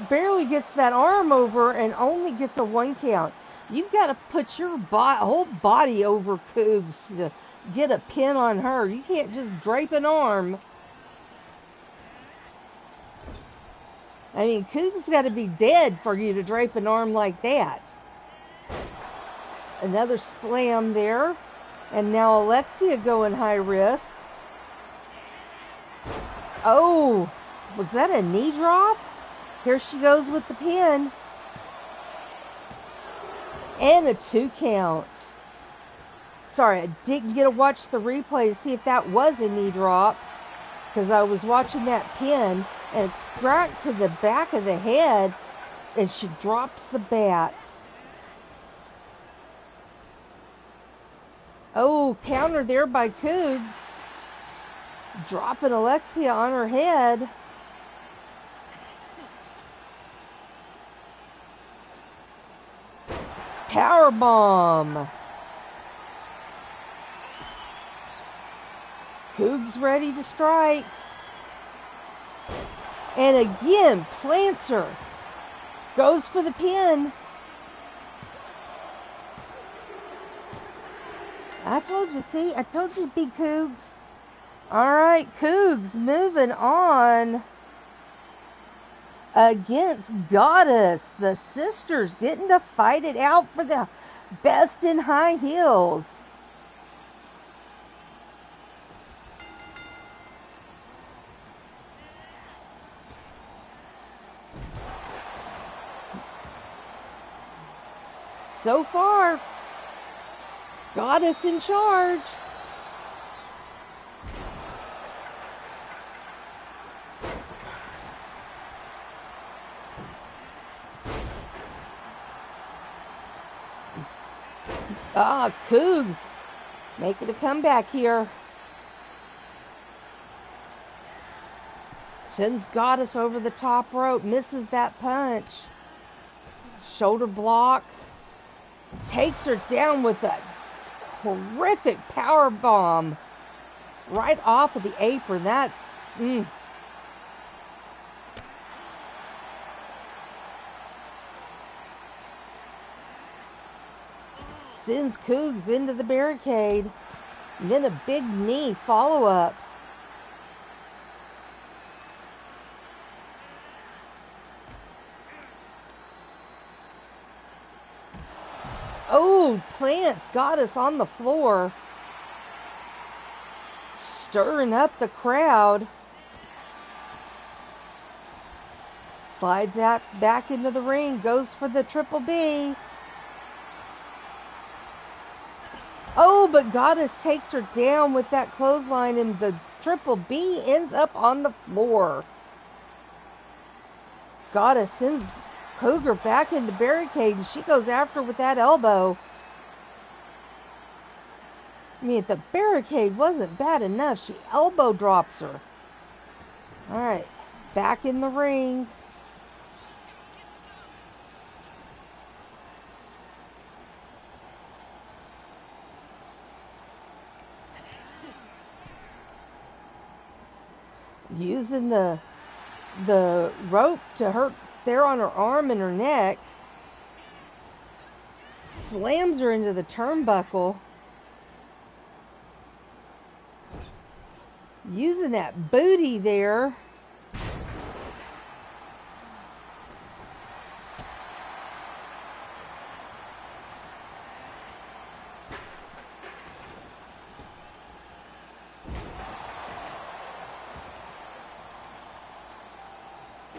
Barely gets that arm over and only gets a 1 count. You've got to put your whole body over Cougs to get a pin on her. You can't just drape an arm. I mean, Coog's got to be dead for you to drape an arm like that. Another slam there. And now Alexia going high risk. Oh, was that a knee drop? Here she goes with the pin. And a 2 count. Sorry, I didn't get to watch the replay to see if that was a knee drop. Because I was watching that pin. And right to the back of the head. And she drops the bat. Oh, counter there by Cougs. Dropping Alexia on her head. Powerbomb. Cougs ready to strike. And again, plants her. Goes for the pin. I told you, see? I told you to be Cougs. Alright, Cougs moving on against Goddess. The sisters getting to fight it out for the best in high heels. So far, Goddess in charge. Cougs making a comeback here. Sends Goddess over the top rope. Misses that punch. Shoulder block. Takes her down with a horrific power bomb right off of the apron. That's sends Cougs into the barricade. And then a big knee follow-up. Oh, plants Goddess on the floor. Stirring up the crowd. Slides out back into the ring. Goes for the triple B. Oh, but Goddess takes her down with that clothesline, and the triple B ends up on the floor. Goddess sends Cougar back in the barricade, and she goes after with that elbow. I mean, if the barricade wasn't bad enough, she elbow drops her. Alright, back in the ring. Using the rope to hurt there on her arm and her neck. Slams her into the turnbuckle. Using that booty there.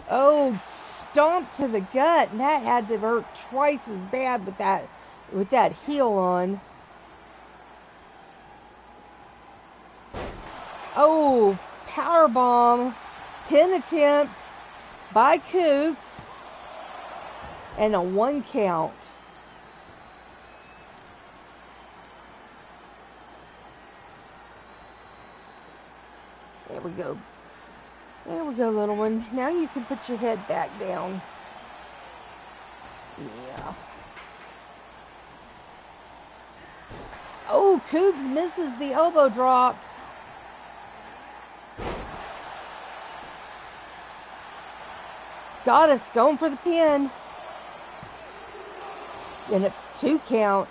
Oh, stomp to the gut, and that had to hurt twice as bad with that heel on. Oh, powerbomb, pin attempt by Cougs, and a 1 count. There we go. There we go, little one. Now you can put your head back down. Yeah. Oh, Cougs misses the elbow drop. Goddess going for the pin. And a 2 count.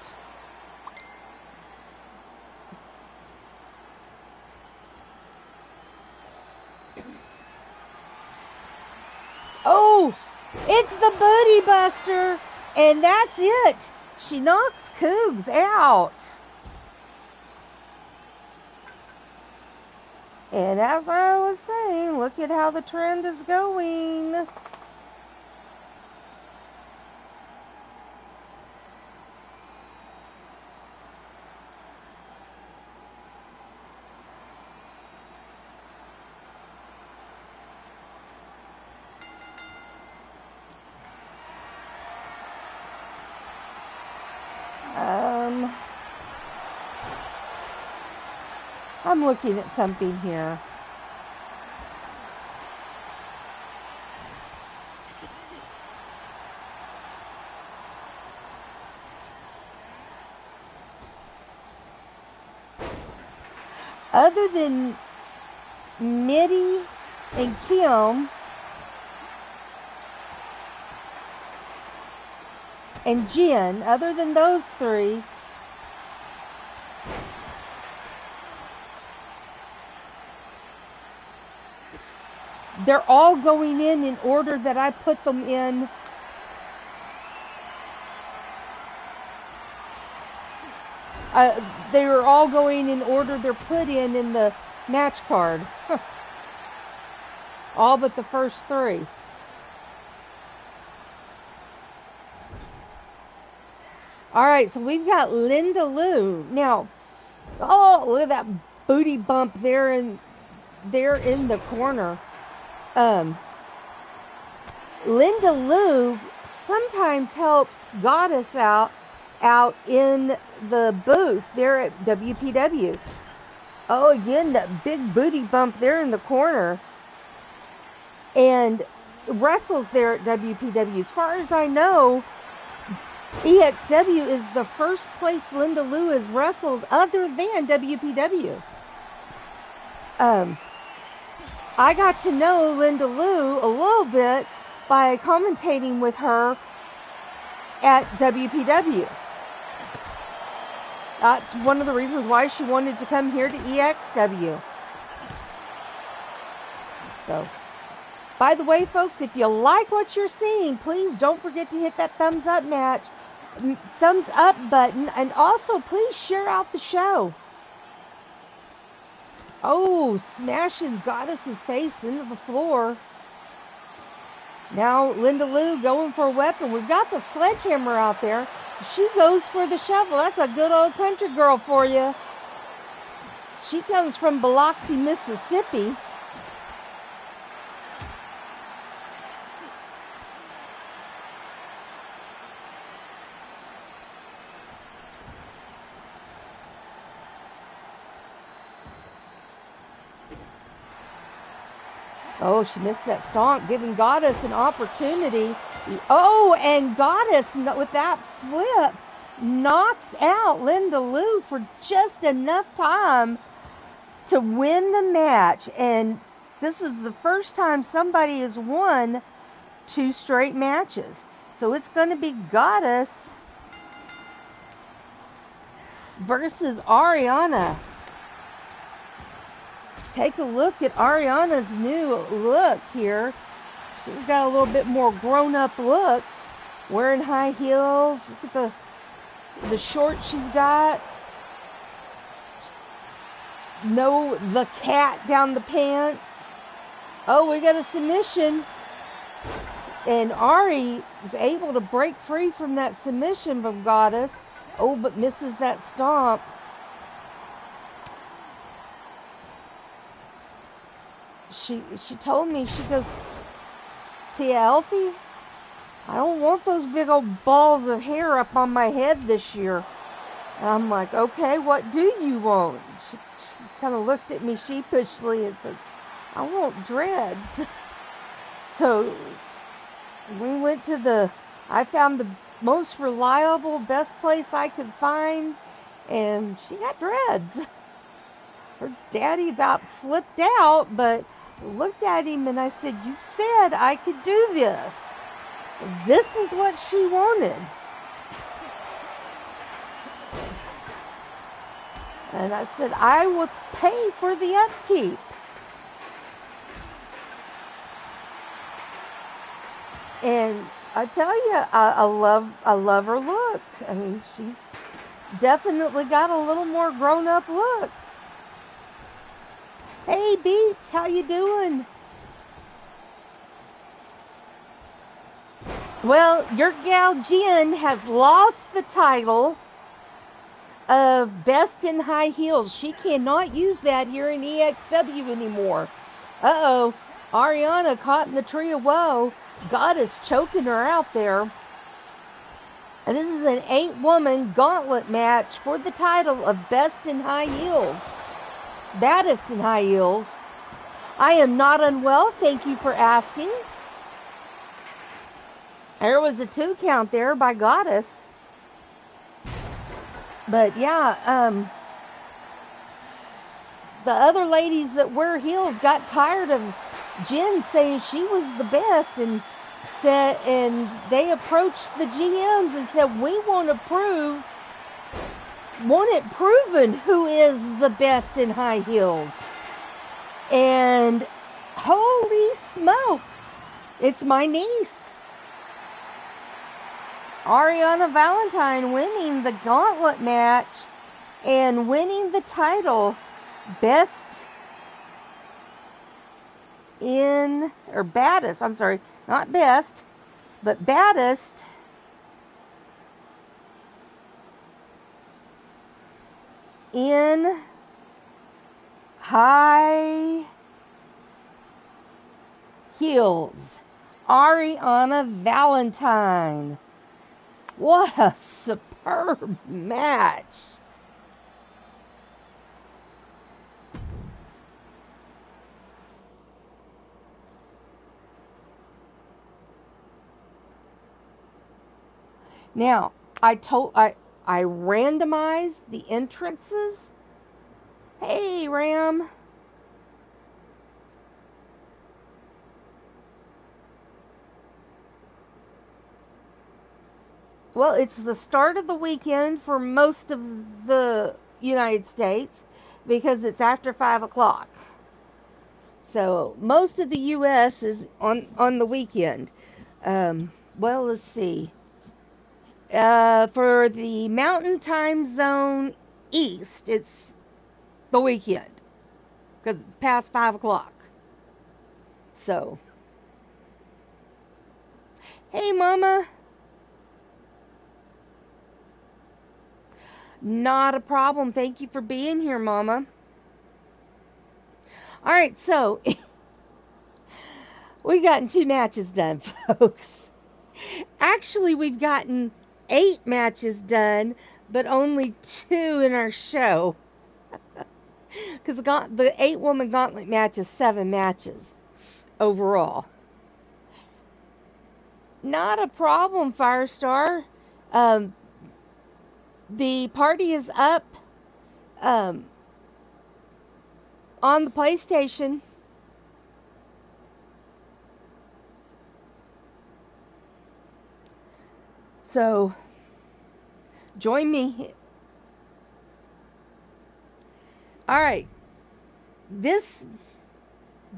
It's the Booty Buster, and that's it. She knocks Cougs out. And as I was saying, look at how the trend is going. I'm looking at something here. Other than Mitty and Kim and Jen, other than those three, they're all going in order that I put them in. They are all going in order they're put in the match card. All but the first three. Alright, so we've got Linda Lou. Now, oh, look at that booty bump there in the corner. Linda Lou sometimes helps Goddess out in the booth there at WPW. Oh, again, that big booty bump there in the corner. And wrestles there at WPW. As far as I know, EXW is the first place Linda Lou has wrestled other than WPW. I got to know Linda Lou a little bit by commentating with her at WPW. That's one of the reasons why she wanted to come here to EXW. So, by the way, folks, if you like what you're seeing, please don't forget to hit that thumbs up button, and also please share out the show. Oh, smashing Goddess's face into the floor. Now Linda Lou going for a weapon. We've got the sledgehammer out there. She goes for the shovel. That's a good old country girl for you. She comes from Biloxi, Mississippi. Oh, she missed that stomp, giving Goddess an opportunity. Oh, and Goddess, with that flip, knocks out Linda Lou for just enough time to win the match. And this is the first time somebody has won 2 straight matches. So it's going to be Goddess versus Ariana. Take a look at Ariana's new look here. She's got a little bit more grown-up look. Wearing high heels. Look at the shorts she's got. No, the cat down the pants. Oh, we got a submission. And Ari is able to break free from that submission from Goddess. Oh, but misses that stomp. She told me, she goes, Tia Elfie, I don't want those big old balls of hair up on my head this year. And I'm like, okay, what do you want? She kind of looked at me sheepishly and says, I want dreads. So we went to I found the most reliable, best place I could find, and she got dreads. Her daddy about flipped out, but looked at him and I said, you said I could do this. This is what she wanted. And I said, I will pay for the upkeep. And I tell you, I love her look. I mean, she's definitely got a little more grown-up look. Hey, Beats, how you doing? Well, your gal Jen has lost the title of Best in High Heels. She cannot use that here in EXW anymore. Uh-oh. Ariana caught in the tree of woe. God is choking her out there. And this is an 8-woman gauntlet match for the title of Best in High Heels. Baddest in High Heels. I am not unwell, thank you for asking. There was a 2 count there by Goddess. But yeah, the other ladies that wear heels got tired of Jen saying she was the best, and they approached the GMs and said, we want it proven who is the best in high heels. And holy smokes, it's my niece, Ariana Valentine, winning the gauntlet match and winning the title baddest, I'm sorry, not best, but baddest in high heels, Ariana Valentine. What a superb match. Now, I randomized the entrances. Hey, Ram. Well, it's the start of the weekend for most of the United States because it's after 5 o'clock. So most of the U.S. is on the weekend. Well, let's see. For the Mountain Time Zone East, it's the weekend because it's past 5 o'clock. So, hey, Mama. Not a problem. Thank you for being here, Mama. All right, so we've gotten 2 matches done, folks. Actually, we've gotten 8 matches done, but only 2 in our show. Because the 8-woman gauntlet match is 7 matches overall. Not a problem, Firestar. The party is up on the PlayStation. So, join me. Alright. This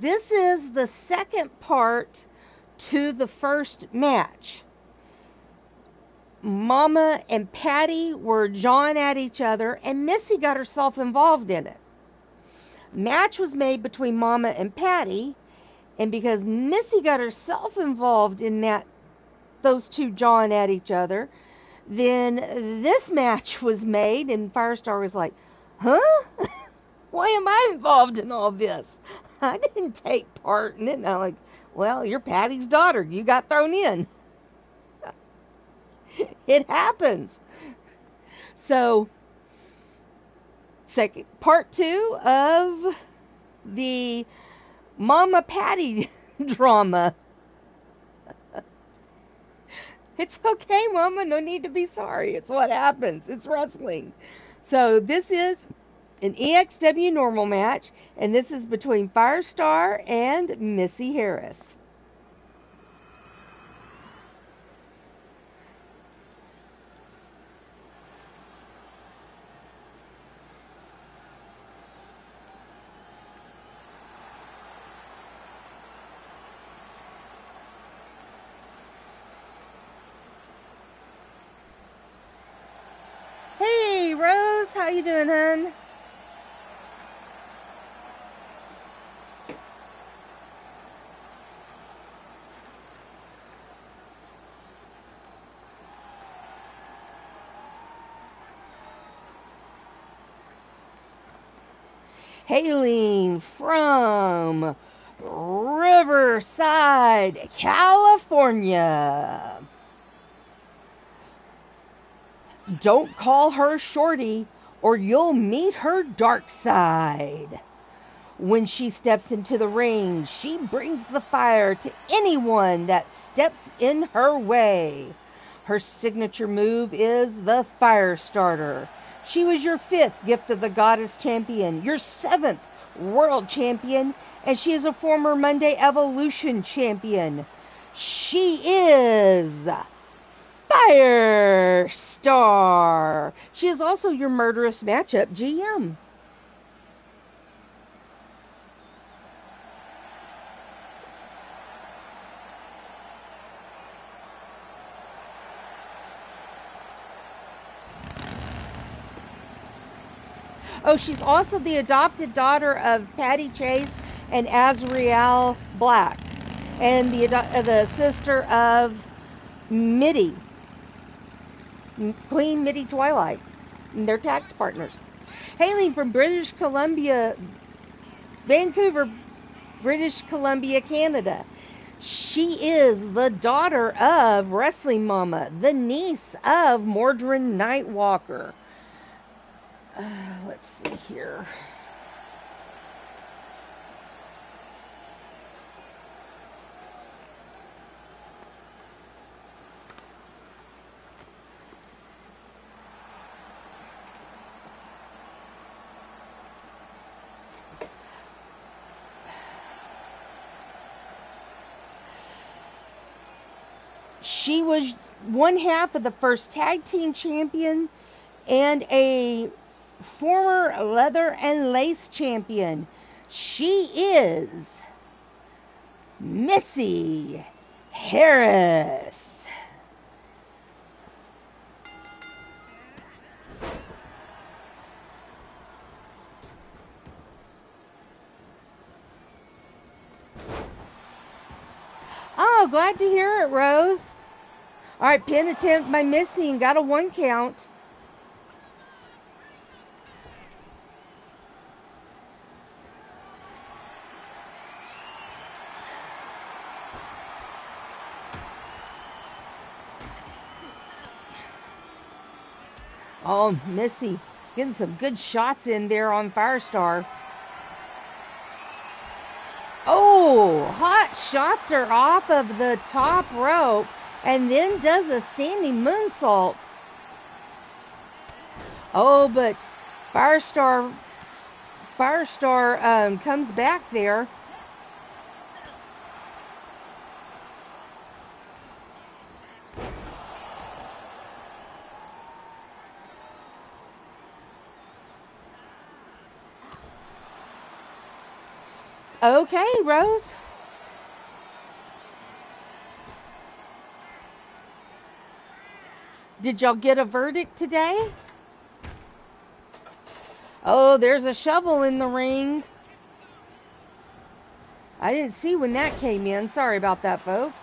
is the second part to the first match. Mama and Patty were jawing at each other, and Missy got herself involved in it. Match was made between Mama and Patty, and because Missy got herself involved in those 2 jawing at each other, then this match was made, and Firestar was like, huh? Why am I involved in all this? I didn't take part in it. And I'm like, well, you're Patty's daughter. You got thrown in. It happens. So, part 2 of the Mama Patty drama. It's okay, Mama. No need to be sorry. It's what happens. It's wrestling. So this is an EXW normal match, and this is between Firestar and Missy Harris. you doing, hun? Hailing from Riverside, California. Don't call her shorty or you'll meet her dark side. When she steps into the ring, she brings the fire to anyone that steps in her way. Her signature move is the fire starter. She was your 5th Gift of the Goddess champion, your 7th world champion, and she is a former Monday Evolution champion. She is Firestar. She is also your Murderous matchup GM. Oh, she's also the adopted daughter of Patty Chase and Azrael Black, and the sister of Mitty, Queen Mitty Twilight. And they're tag partners. Hailing from British Columbia, Vancouver, British Columbia, Canada. She is the daughter of Wrestling Mama, the niece of Mordrin Nightwalker. Let's see here. She was one half of the first tag team champion and a former leather and lace champion. She is Missy Harris. Oh, glad to hear it, Rose. All right, pin attempt by Missy and got a 1 count. Oh, Missy getting some good shots in there on Firestar. Oh, hot shots are off of the top rope and then does a standing moonsault. Oh, but Firestar comes back there. Okay, Rose. Did y'all get a verdict today? Oh, there's a shovel in the ring. I didn't see when that came in. Sorry about that, folks.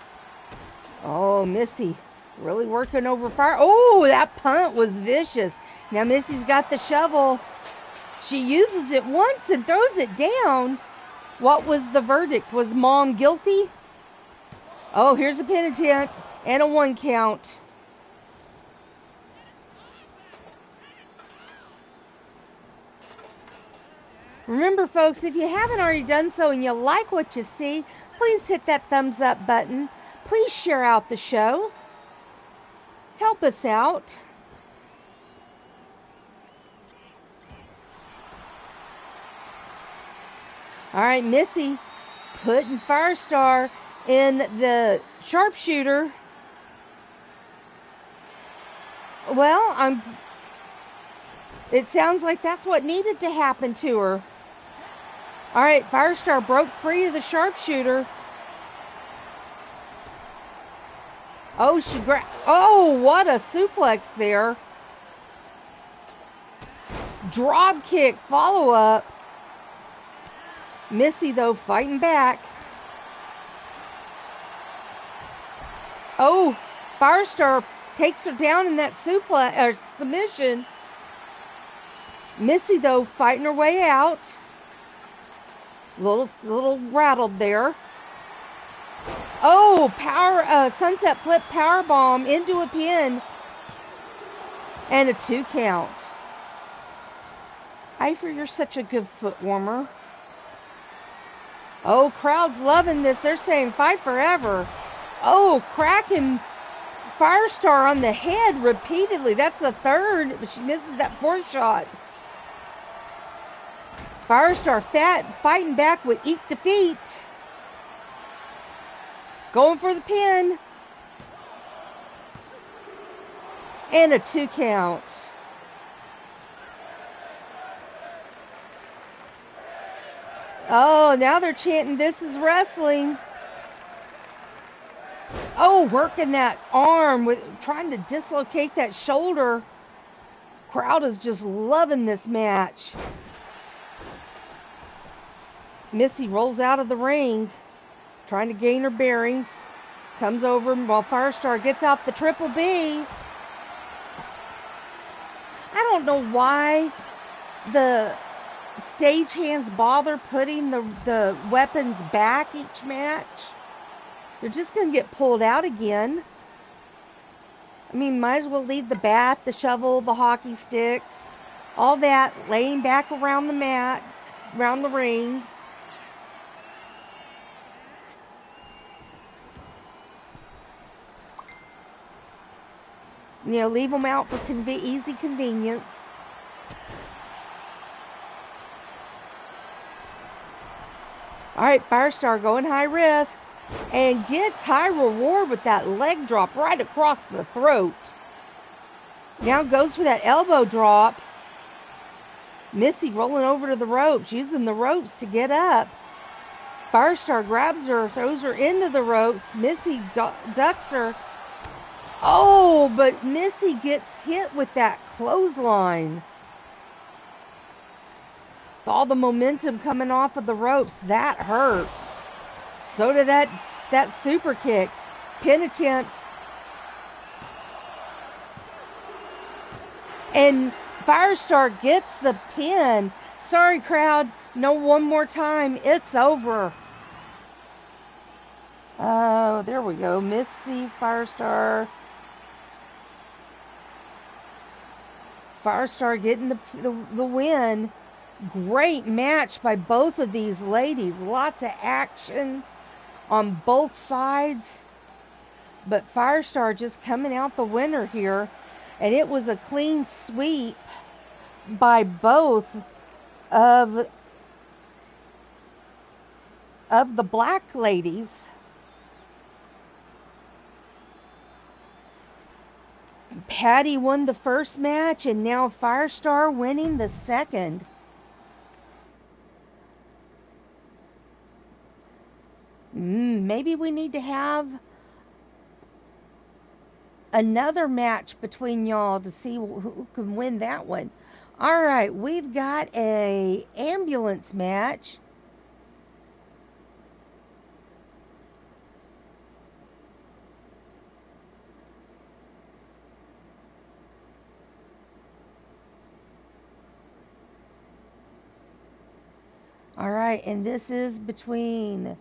Oh, Missy really working over fire. Oh, that punt was vicious. Now Missy's got the shovel. She uses it once and throws it down. What was the verdict? Was Mom guilty? Oh, here's a pin attempt and a 1 count. Remember, folks, if you haven't already done so and you like what you see, please hit that thumbs up button. Please share out the show. Help us out. All right, Missy putting Firestar in the sharpshooter. Well, it sounds like that's what needed to happen to her. All right, Firestar broke free of the sharpshooter. Oh, what a suplex there. Drop kick follow-up. Missy, though, fighting back. Oh, Firestar takes her down in that suplex or submission. Missy, though, fighting her way out. Little rattled there. Oh, sunset flip power bomb into a pin. And a 2 count. Ifer, you're such a good foot warmer. Oh, crowd's loving this. They're saying fight forever. Oh, cracking Firestar on the head repeatedly. That's the third, but she misses that 4th shot. Firestar fighting back with eat defeat. Going for the pin. And a 2 count. Oh, now they're chanting, "This is wrestling." Oh, working that arm, trying to dislocate that shoulder. Crowd is just loving this match. Missy rolls out of the ring, trying to gain her bearings. Comes over while Firestar gets out the triple B. I don't know why the stagehands bother putting the weapons back each match. They're just going to get pulled out again. I mean, might as well leave the bat, the shovel, the hockey sticks, all that laying back around the mat, around the ring. You know, leave them out for easy convenience. All right, Firestar going high risk and gets high reward with that leg drop right across the throat. Now goes for that elbow drop. Missy rolling over to the ropes, using the ropes to get up. Firestar grabs her, throws her into the ropes. Missy ducks her. Oh, but Missy gets hit with that clothesline. With all the momentum coming off of the ropes, that hurt. So did that super kick. Pin attempt. And Firestar gets the pin. Sorry, crowd. No, one more time. It's over. Oh, there we go. Missy, Firestar. Firestar getting the win. Great match by both of these ladies. Lots of action on both sides. But Firestar just coming out the winner here. And it was a clean sweep by both of the black ladies. Patty won the first match, and now Firestar winning the second. Maybe we need to have another match between y'all to see who can win that one. All right, we've got a ambulance match. All right, and this is between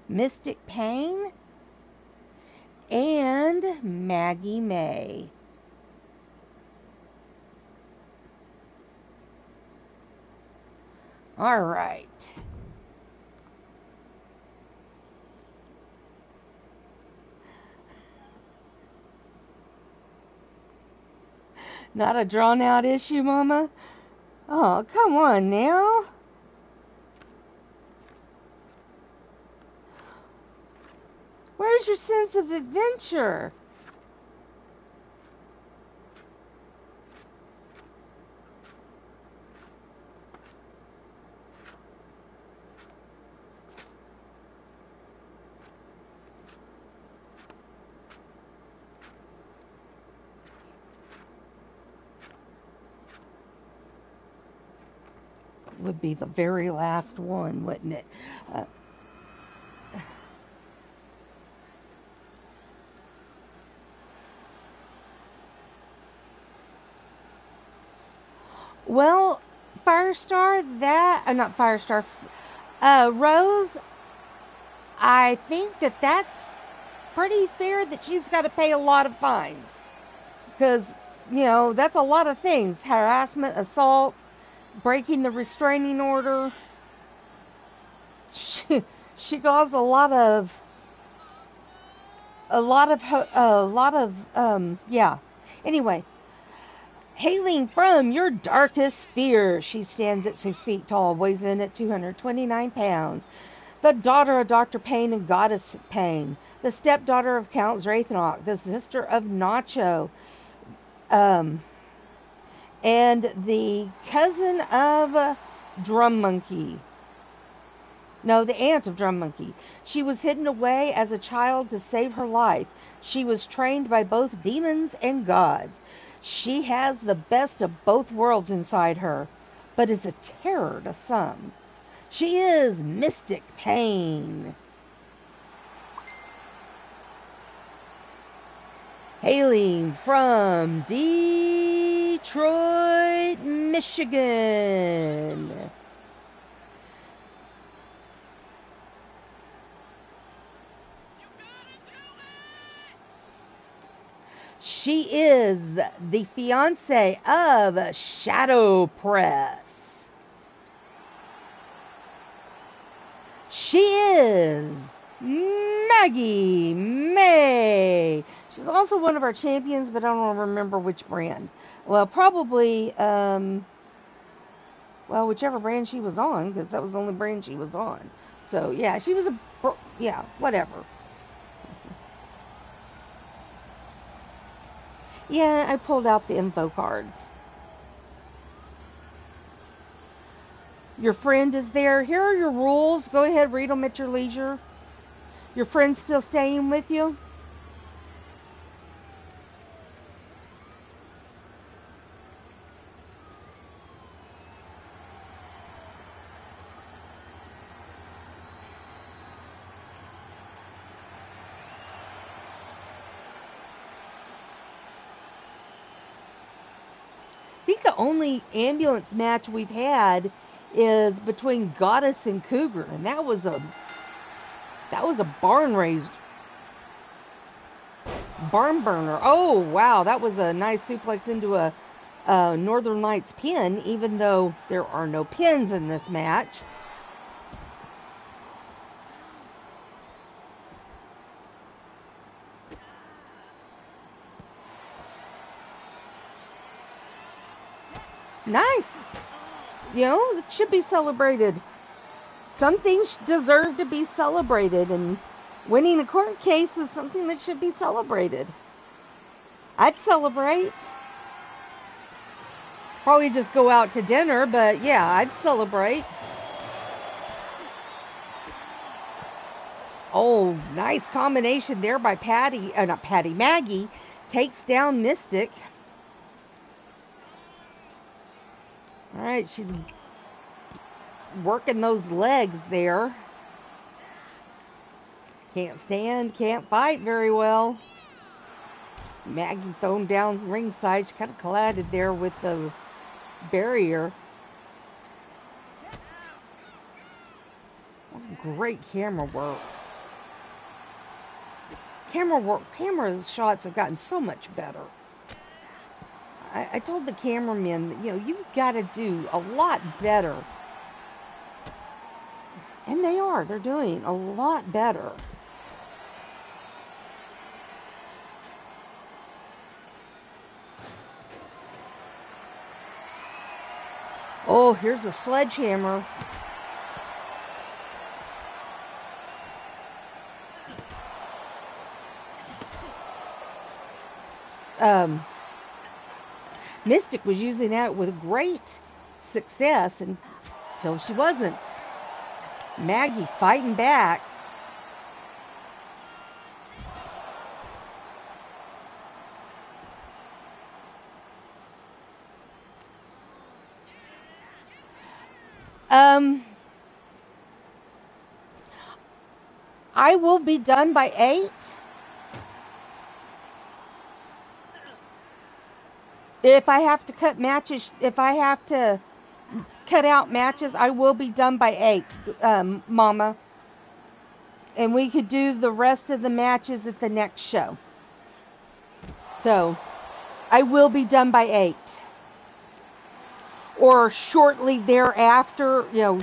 Mystic Payne and Maggie May. All right. Not a drawn-out issue, Mama? Oh, come on now. Where's your sense of adventure? would be the very last one, wouldn't it? Uh, well, Firestar, not Firestar, Rose, I think that's pretty fair that she's got to pay a lot of fines. Because, that's a lot of things. Harassment, assault, breaking the restraining order. She caused a lot of, yeah. Anyway, hailing from your darkest fear, she stands at 6 feet tall, weighs in at 229 pounds. The daughter of Dr. Payne and Goddess Payne. The stepdaughter of Count Zrathnock. The sister of Nacho. And the cousin of Drum Monkey. No, the aunt of Drum Monkey. She was hidden away as a child to save her life. She was trained by both demons and gods. She has the best of both worlds inside her, but is a terror to some. She is Mystic Payne. Hailing from Detroit, Michigan. She is the fiance of Shadow Press. She is Maggie May. She's also one of our champions, but I don't remember which brand. Well, probably, whichever brand she was on, because that was the only brand she was on. So, yeah, she was whatever. Yeah, I pulled out the info cards. Your friend is there. Here are your rules. Go ahead, read them at your leisure. Your friend's still staying with you? I think the only ambulance match we've had is between Goddess and Cougar, and that was a barn burner. Oh wow, that was a nice suplex into a Northern Lights pin, even though there are no pins in this match. Nice. It should be celebrated. Some things deserve to be celebrated, and winning a court case is something that should be celebrated. I'd celebrate. Probably just go out to dinner, but yeah, I'd celebrate. Oh, nice combination there by Maggie takes down Mystic. All right, she's working those legs there. Can't stand, can't fight very well. Maggie thrown down ringside. She kind of collided there with the barrier. Great camera work. Camera shots have gotten so much better. I told the cameramen, you've got to do a lot better. And they are. They're doing a lot better. Oh, here's a sledgehammer. Mystic was using that with great success until she wasn't. Maggie fighting back. I will be done by 8. If I have to cut matches, if I have to cut out matches, I will be done by 8, Mama. And we could do the rest of the matches at the next show. So, I will be done by 8. Or shortly thereafter, you know.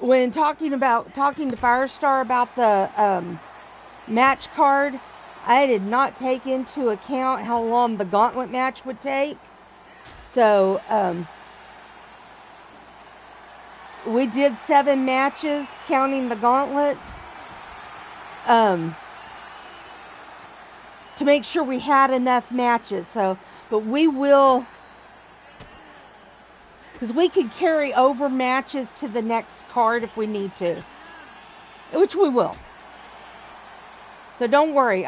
When talking to Firestar about the match card, I did not take into account how long the gauntlet match would take. So we did 7 matches, counting the gauntlet, to make sure we had enough matches. So, but we will, because we could carry over matches to the next card if we need to, which we will. So don't worry.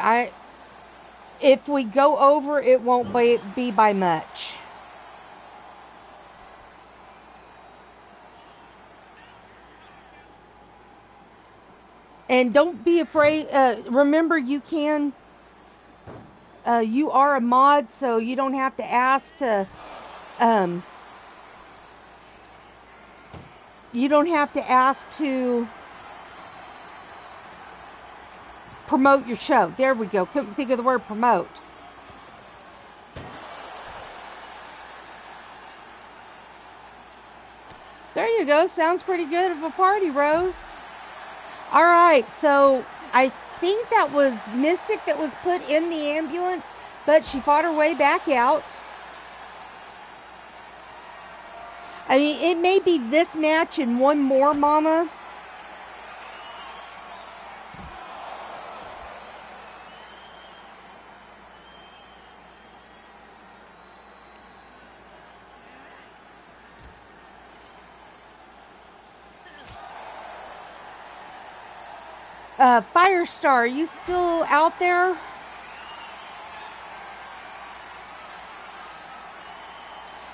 If we go over, it won't be by much. And don't be afraid. Remember, you are a mod, so you don't have to ask to. You don't have to ask to promote your show. There we go. Couldn't think of the word promote. There you go. Sounds pretty good of a party, Rose. All right. So I think that was Mystic that was put in the ambulance, but she fought her way back out. I mean, it may be this match and one more, Mama. Firestar, are you still out there?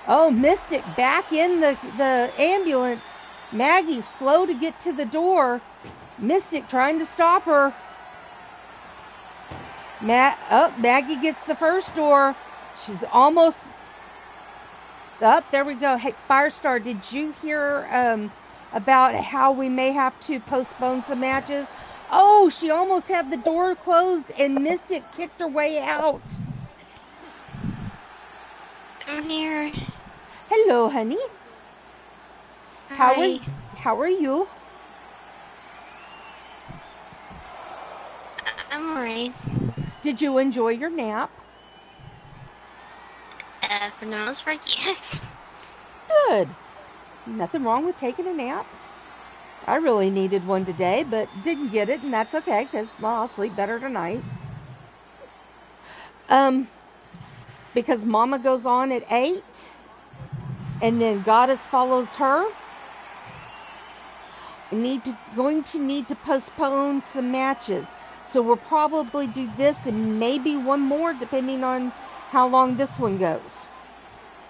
Oh, Mystic back in the ambulance. Maggie slow to get to the door. Mystic trying to stop her. Maggie gets the first door. She's almost up. There we go. Hey, Firestar, did you hear about how we may have to postpone some matches? Oh, she almost had the door closed and Mystic kicked her way out. I'm here. Hello, honey. Hi. How are you? I'm alright. Did you enjoy your nap? For the most part, yes. Good. Nothing wrong with taking a nap. I really needed one today, but didn't get it, and that's okay, because, well, I'll sleep better tonight. Because Mama goes on at 8, and then Goddess follows her. Going to need to postpone some matches. So we'll probably do this and maybe one more, depending on how long this one goes.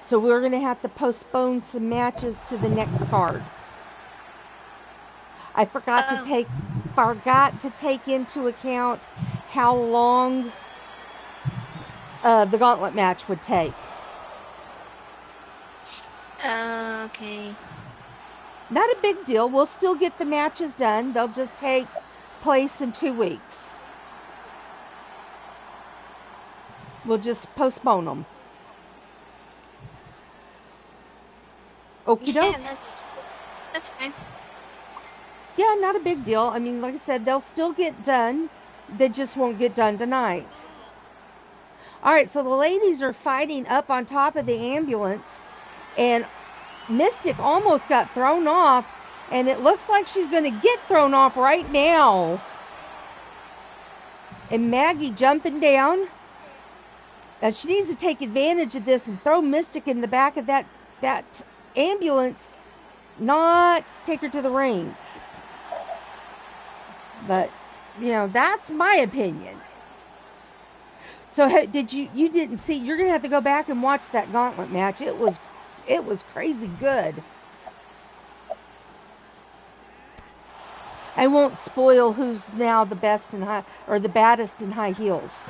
So we're going to have to postpone some matches to the next card. I forgot to take into account how long the gauntlet match would take. Okay. Not a big deal. We'll still get the matches done. They'll just take place in 2 weeks. We'll just postpone them. Okie doke. Yeah, that's fine. Yeah, not a big deal. I mean, like I said, they'll still get done. They just won't get done tonight. All right, so the ladies are fighting up on top of the ambulance, and Mystic almost got thrown off, and it looks like she's going to get thrown off right now. And Maggie jumping down. And she needs to take advantage of this and throw Mystic in the back of that ambulance, not take her to the ring. But, that's my opinion. So you didn't see, you're going to have to go back and watch that gauntlet match. It was crazy good. I won't spoil who's now the best in high, or the baddest in high heels.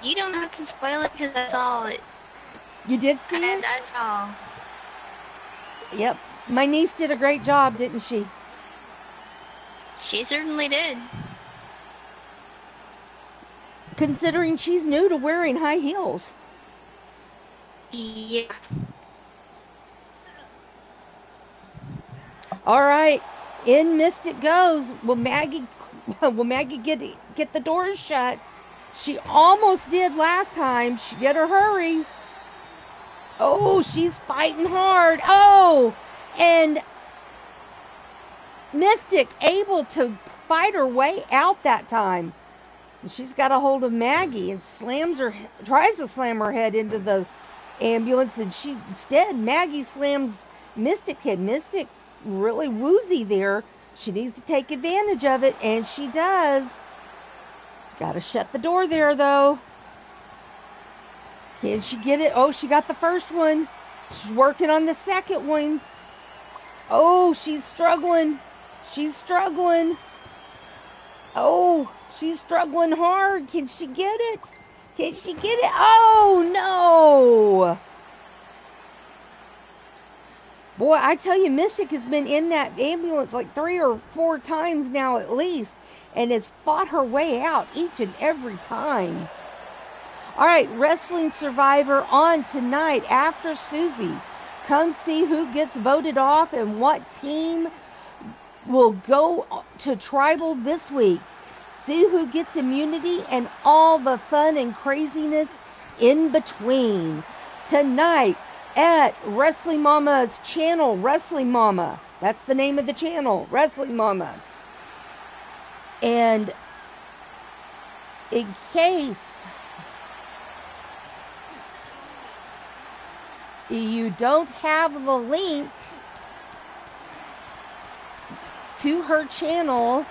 You don't have to spoil it because that's all. You did see it? That's all. Yep. My niece did a great job, didn't she? She certainly did. Considering she's new to wearing high heels. Yeah. All right. In Mystic goes. Will Maggie get the doors shut? She almost did last time. She better hurry. Oh, she's fighting hard. Oh, and Mystic able to fight her way out that time. And she's got a hold of Maggie and tries to slam her head into the ambulance, and Maggie slams Mystic head. Mystic really woozy there. She needs to take advantage of it, and she does. Gotta shut the door there, though. Can she get it? Oh, she got the first one. She's working on the second one. Oh, she's struggling. She's struggling. Oh, she's struggling hard. Can she get it? Can she get it? Oh, no. Boy, I tell you, Mystic has been in that ambulance like 3 or 4 times now at least, and has fought her way out each and every time. All right, Wrestling Survivor on tonight after Susie. Come see who gets voted off and what team will go to Tribal this week. See who gets immunity and all the fun and craziness in between. Tonight at Wrestling Mama's channel, Wrestling Mama. That's the name of the channel, Wrestling Mama. And in case you don't have the link to her channel,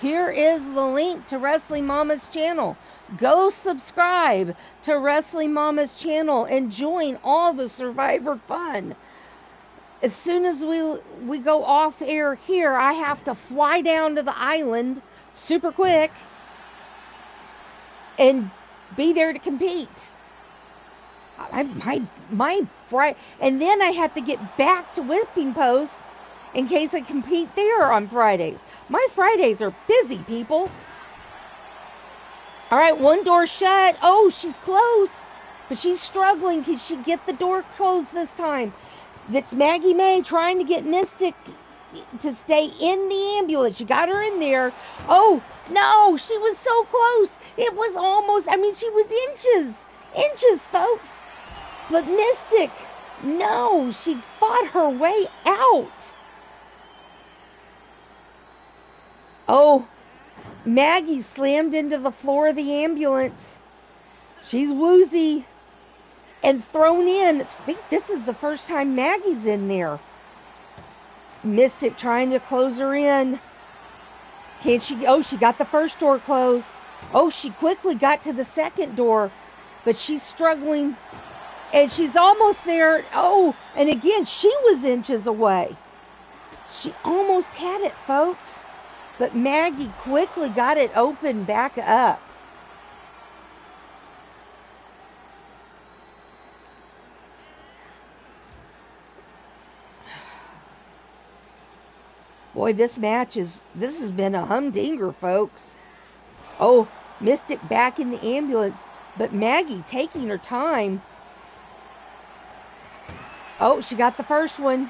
here is the link to Wrestling Mama's channel. Go subscribe to Wrestling Mama's channel and join all the Survivor fun. As soon as we go off air here, I have to fly down to the island super quick and be there to compete. And then I have to get back to Whipping Post in case I compete there on Fridays. My Fridays are busy, people. All right, one door shut. Oh, she's close, but she's struggling. Can she get the door closed this time? That's Maggie May trying to get Mystic to stay in the ambulance. She got her in there. Oh, no, she was so close. It was almost, she was inches, folks. But Mystic, no, she fought her way out. Oh, Maggie slammed into the floor of the ambulance. She's woozy and thrown in. I think this is the first time Maggie's in there. Mystic trying to close her in. Can she? Oh, she got the first door closed. Oh, she quickly got to the second door, but she's struggling, and she's almost there. Oh, and again, she was inches away. She almost had it, folks, but Maggie quickly got it open back up. Boy, this has been a humdinger, folks. Oh, Mystic back in the ambulance, but Maggie taking her time. Oh, she got the first one.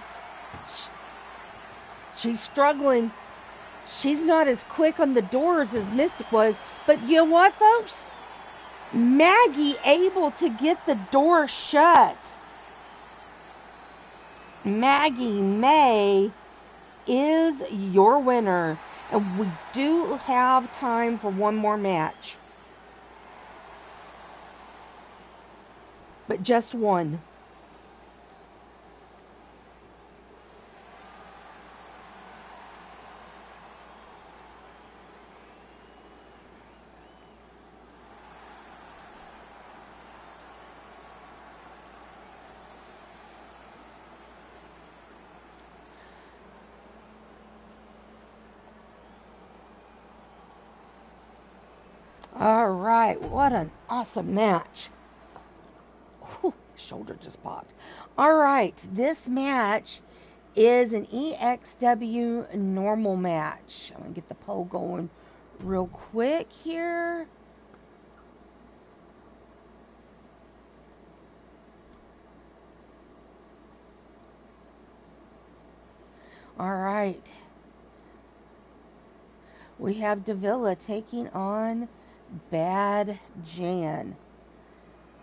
She's struggling. She's not as quick on the doors as Mystic was, but you know what, folks? Maggie able to get the door shut. Maggie May is your winner. And we do have time for one more match. But just one. All right, what an awesome match. Whew, shoulder just popped. All right, this match is an EXW normal match. I'm going to get the poll going real quick here. All right. We have Davila taking on Bad Jan.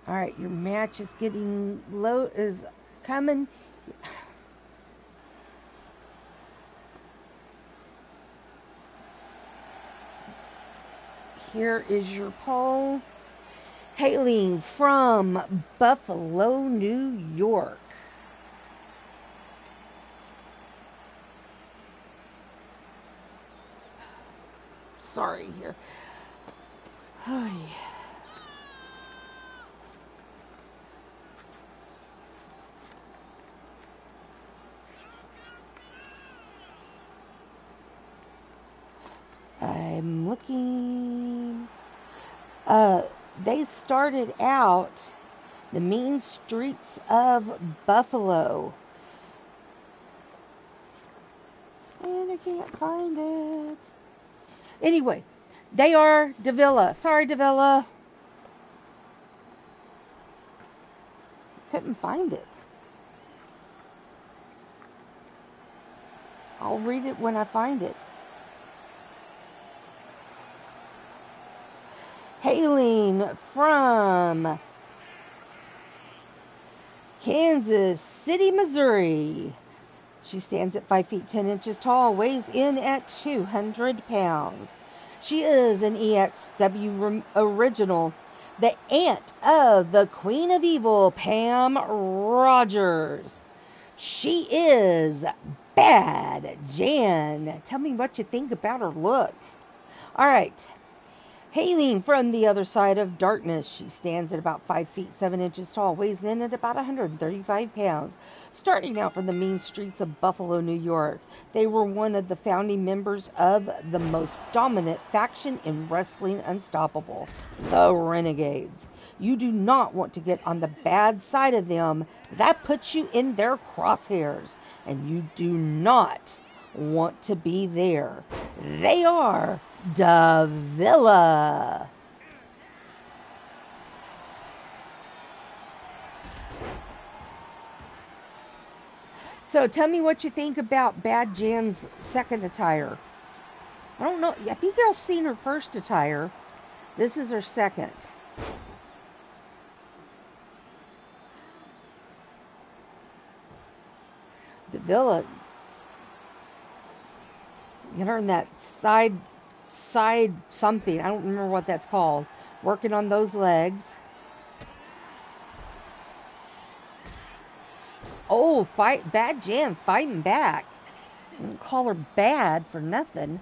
All right, your match is getting low, is coming. Here is your poll. Hailing from Buffalo, New York. Sorry here. Oh, yeah. I'm looking. They started out the mean streets of Buffalo. And I can't find it. Anyway, they are Davila. Sorry, Davila. Couldn't find it. I'll read it when I find it. Hailing from Kansas City, Missouri. She stands at 5 feet 10 inches tall, weighs in at 200 pounds. She is an EXW original, the aunt of the Queen of Evil, Pam Rogers. She is Bad Jan. Tell me what you think about her look. All right. Hailing from the other side of darkness, she stands at about 5 feet 7 inches tall, weighs in at about 135 pounds. Starting out from the mean streets of Buffalo, New York, they were one of the founding members of the most dominant faction in wrestling unstoppable, the Renegades. You do not want to get on the bad side of them. That puts you in their crosshairs, and you do not want to be there. They are Davila. So tell me what you think about Bad Jan's second attire. I don't know. I think I've seen her first attire. This is her second. Davila. You learn that side something. I don't remember what that's called. Working on those legs. Oh, Bad Jan fighting back. I don't call her bad for nothing.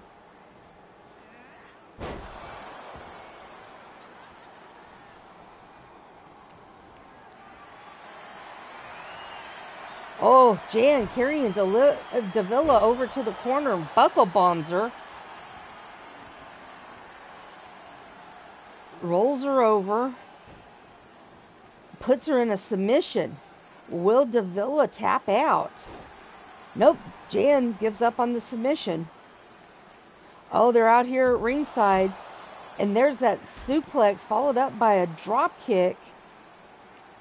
Oh, Jan carrying Davila over to the corner and buckle bombs her. Rolls her over. Puts her in a submission. Will Davila tap out? Nope. Jan gives up on the submission. Oh, they're out here at ringside. And there's that suplex followed up by a drop kick.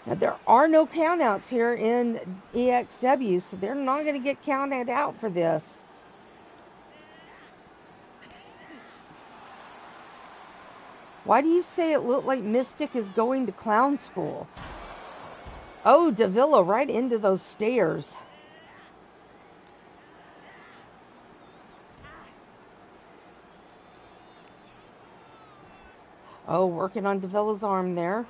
Now, there are no countouts here in EXW, so they're not going to get counted out for this. Why do you say it looked like Mystic is going to clown school? Oh, Davila right into those stairs. Oh, working on Davila's arm there.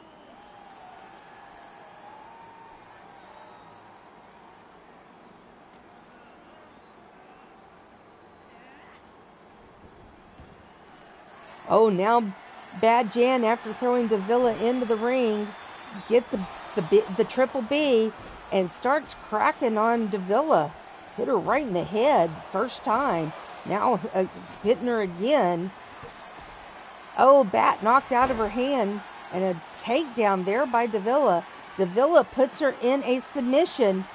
Oh, now Bad Jan, after throwing Davila into the ring, gets the triple B and starts cracking on Davila. Hit her right in the head first time. Now hitting her again. Oh, Bat knocked out of her hand, and a takedown there by Davila. Davila puts her in a submission,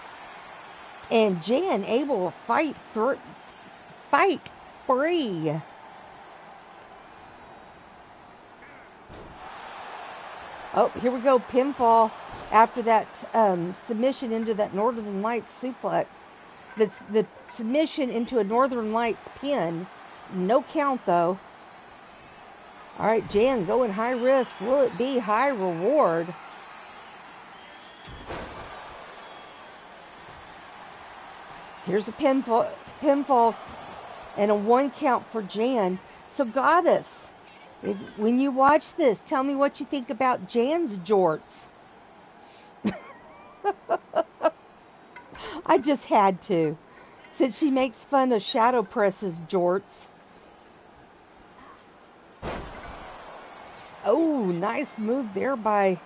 and Jan able to fight free. Oh, here we go, pinfall after that submission into that Northern Lights suplex. The submission into a Northern Lights pin. No count, though. All right, Jan going high risk. Will it be high reward? Here's a pinfall and a 1 count for Jan. So, Goddess, when you watch this, tell me what you think about Jan's jorts. I just had to, since she makes fun of Shadow Press's jorts. Oh, nice move there by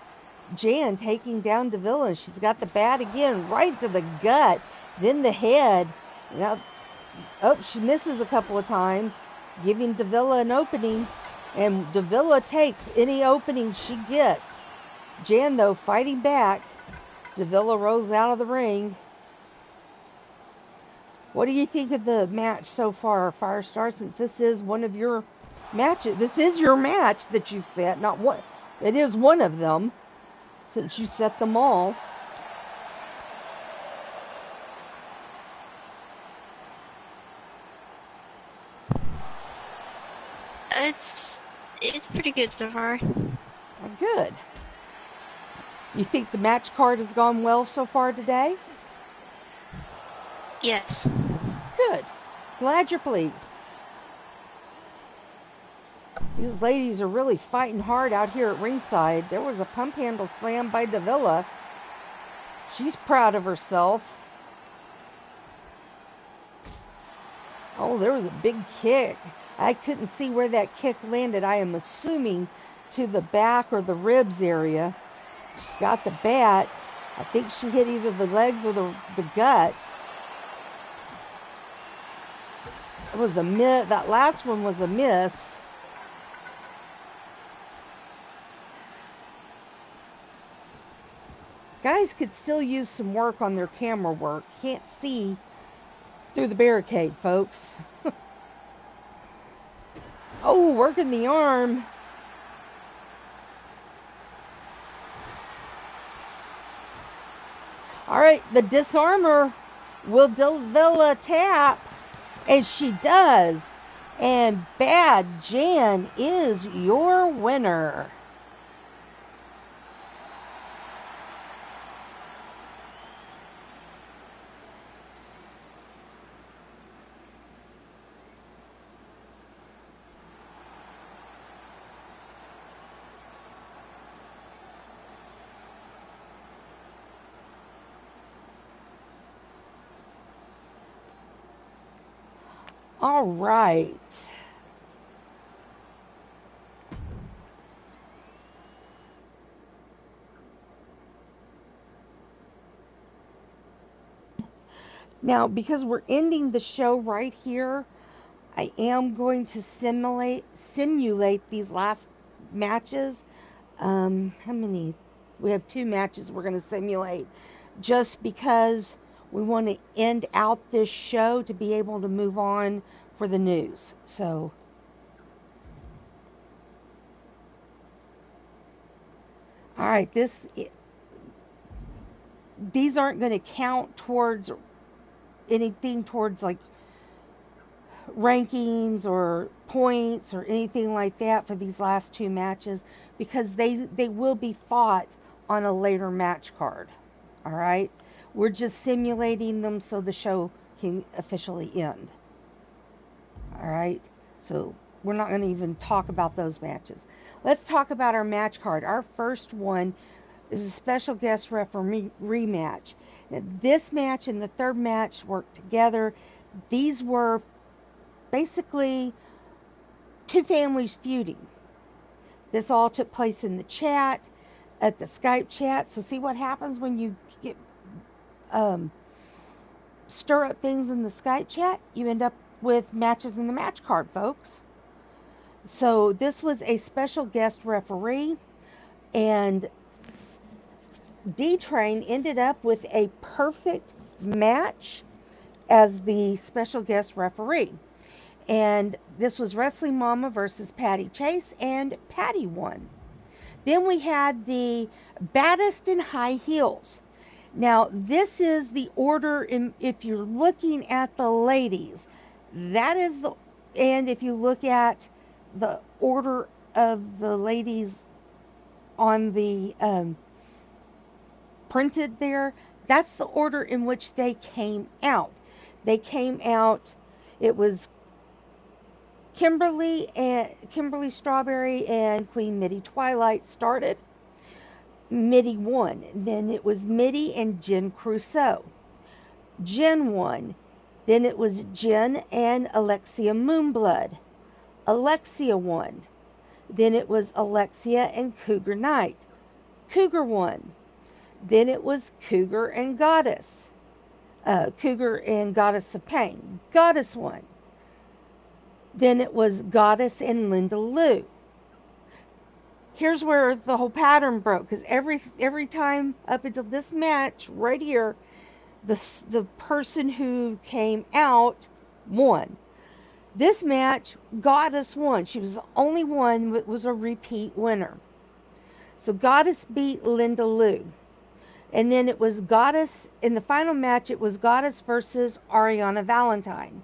Jan, taking down Davila. She's got the bat again, right to the gut, then the head. Now, oh, she misses a couple of times, giving Davila an opening, and Davila takes any opening she gets. Jan, though, fighting back. Davila rolls out of the ring. What do you think of the match so far, Firestar, since this is one of your matches? This is your match that you set, not one. It is one of them, since you set them all. It's pretty good so far. Well, good. You think the match card has gone well so far today? Yes. Good. Glad you're pleased. These ladies are really fighting hard out here at ringside. There was a pump handle slam by Davila. She's proud of herself. Oh, there was a big kick. I couldn't see where that kick landed. I am assuming to the back or the ribs area. She's got the bat. I think she hit either the legs or the gut. It was a miss. That last one was a miss. Guys could still use some work on their camera work. Can't see through the barricade, folks. Oh, working the arm. All right, the disarmer will Davila tap, and she does. And Bad Jan is your winner. All right. Now, because we're ending the show right here, I am going to simulate these last matches. How many? We have 2 matches we're going to simulate, just because we want to end out this show to be able to move on for the news. So, all right, these aren't going to count towards anything towards like rankings or points or anything like that for these last 2 matches, because they will be fought on a later match card. All right, we're just simulating them so the show can officially end. All right, so we're not going to even talk about those matches. let's talk about our match card. Our first one is a special guest referee match. Now, this match and the third match worked together. These were basically two families feuding. This all took place in the chat, at the Skype chat. So see what happens when you get stir up things in the Skype chat? You end up with matches in the match card, folks. So this was a special guest referee, and D-Train ended up with a perfect match as the special guest referee. And this was Wrestling Mama versus Patty Chase, and Patty won. Then we had the baddest in high heels. Now, this is the order, if you're looking at the ladies, that is the, and if you look at the order of the ladies on the printed there, that's the order in which they came out. They came out, it was Kimberly Strawberry and Queen Mitty Twilight started. Mitty won. Then it was Mitty and Jen Crusoe. Jen won. Then it was Jen and Alexia Moonblood. Alexia won. Then it was Alexia and Cougar Knight. Cougar won. Then it was Cougar and Goddess. Cougar and Goddess of Pain. Goddess won. Then it was Goddess and Linda Lou. Here's where the whole pattern broke, because every time up until this match right here, the person who came out won. This match, Goddess won. She was the only one that was a repeat winner. So Goddess beat Linda Lou. And then it was Goddess, in the final match, it was Goddess versus Ariana Valentine.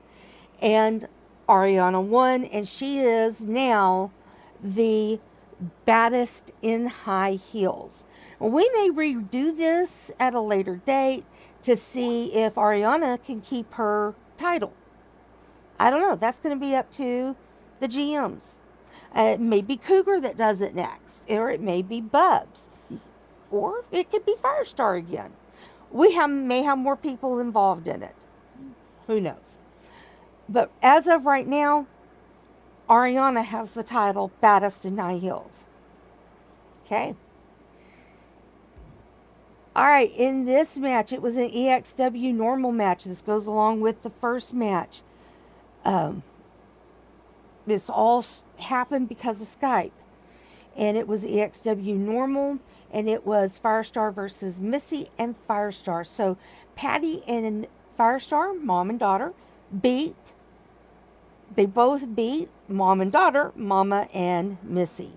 And Ariana won, and she is now the baddest in high heels. We may redo this at a later date to see if Ariana can keep her title. I don't know. That's going to be up to the GMs. It may be Cougar that does it next, or it may be Bubs, or it could be Firestar again. We may have more people involved in it. Who knows? But as of right now, Ariana has the title baddest in high heels. Okay. All right, in this match, it was an EXW normal match. This goes along with the first match. This all happened because of Skype. And it was EXW normal, and it was Firestar versus Missy and Firestar. So Patty and Firestar, mom and daughter, they both beat mom and daughter, Mama and Missy.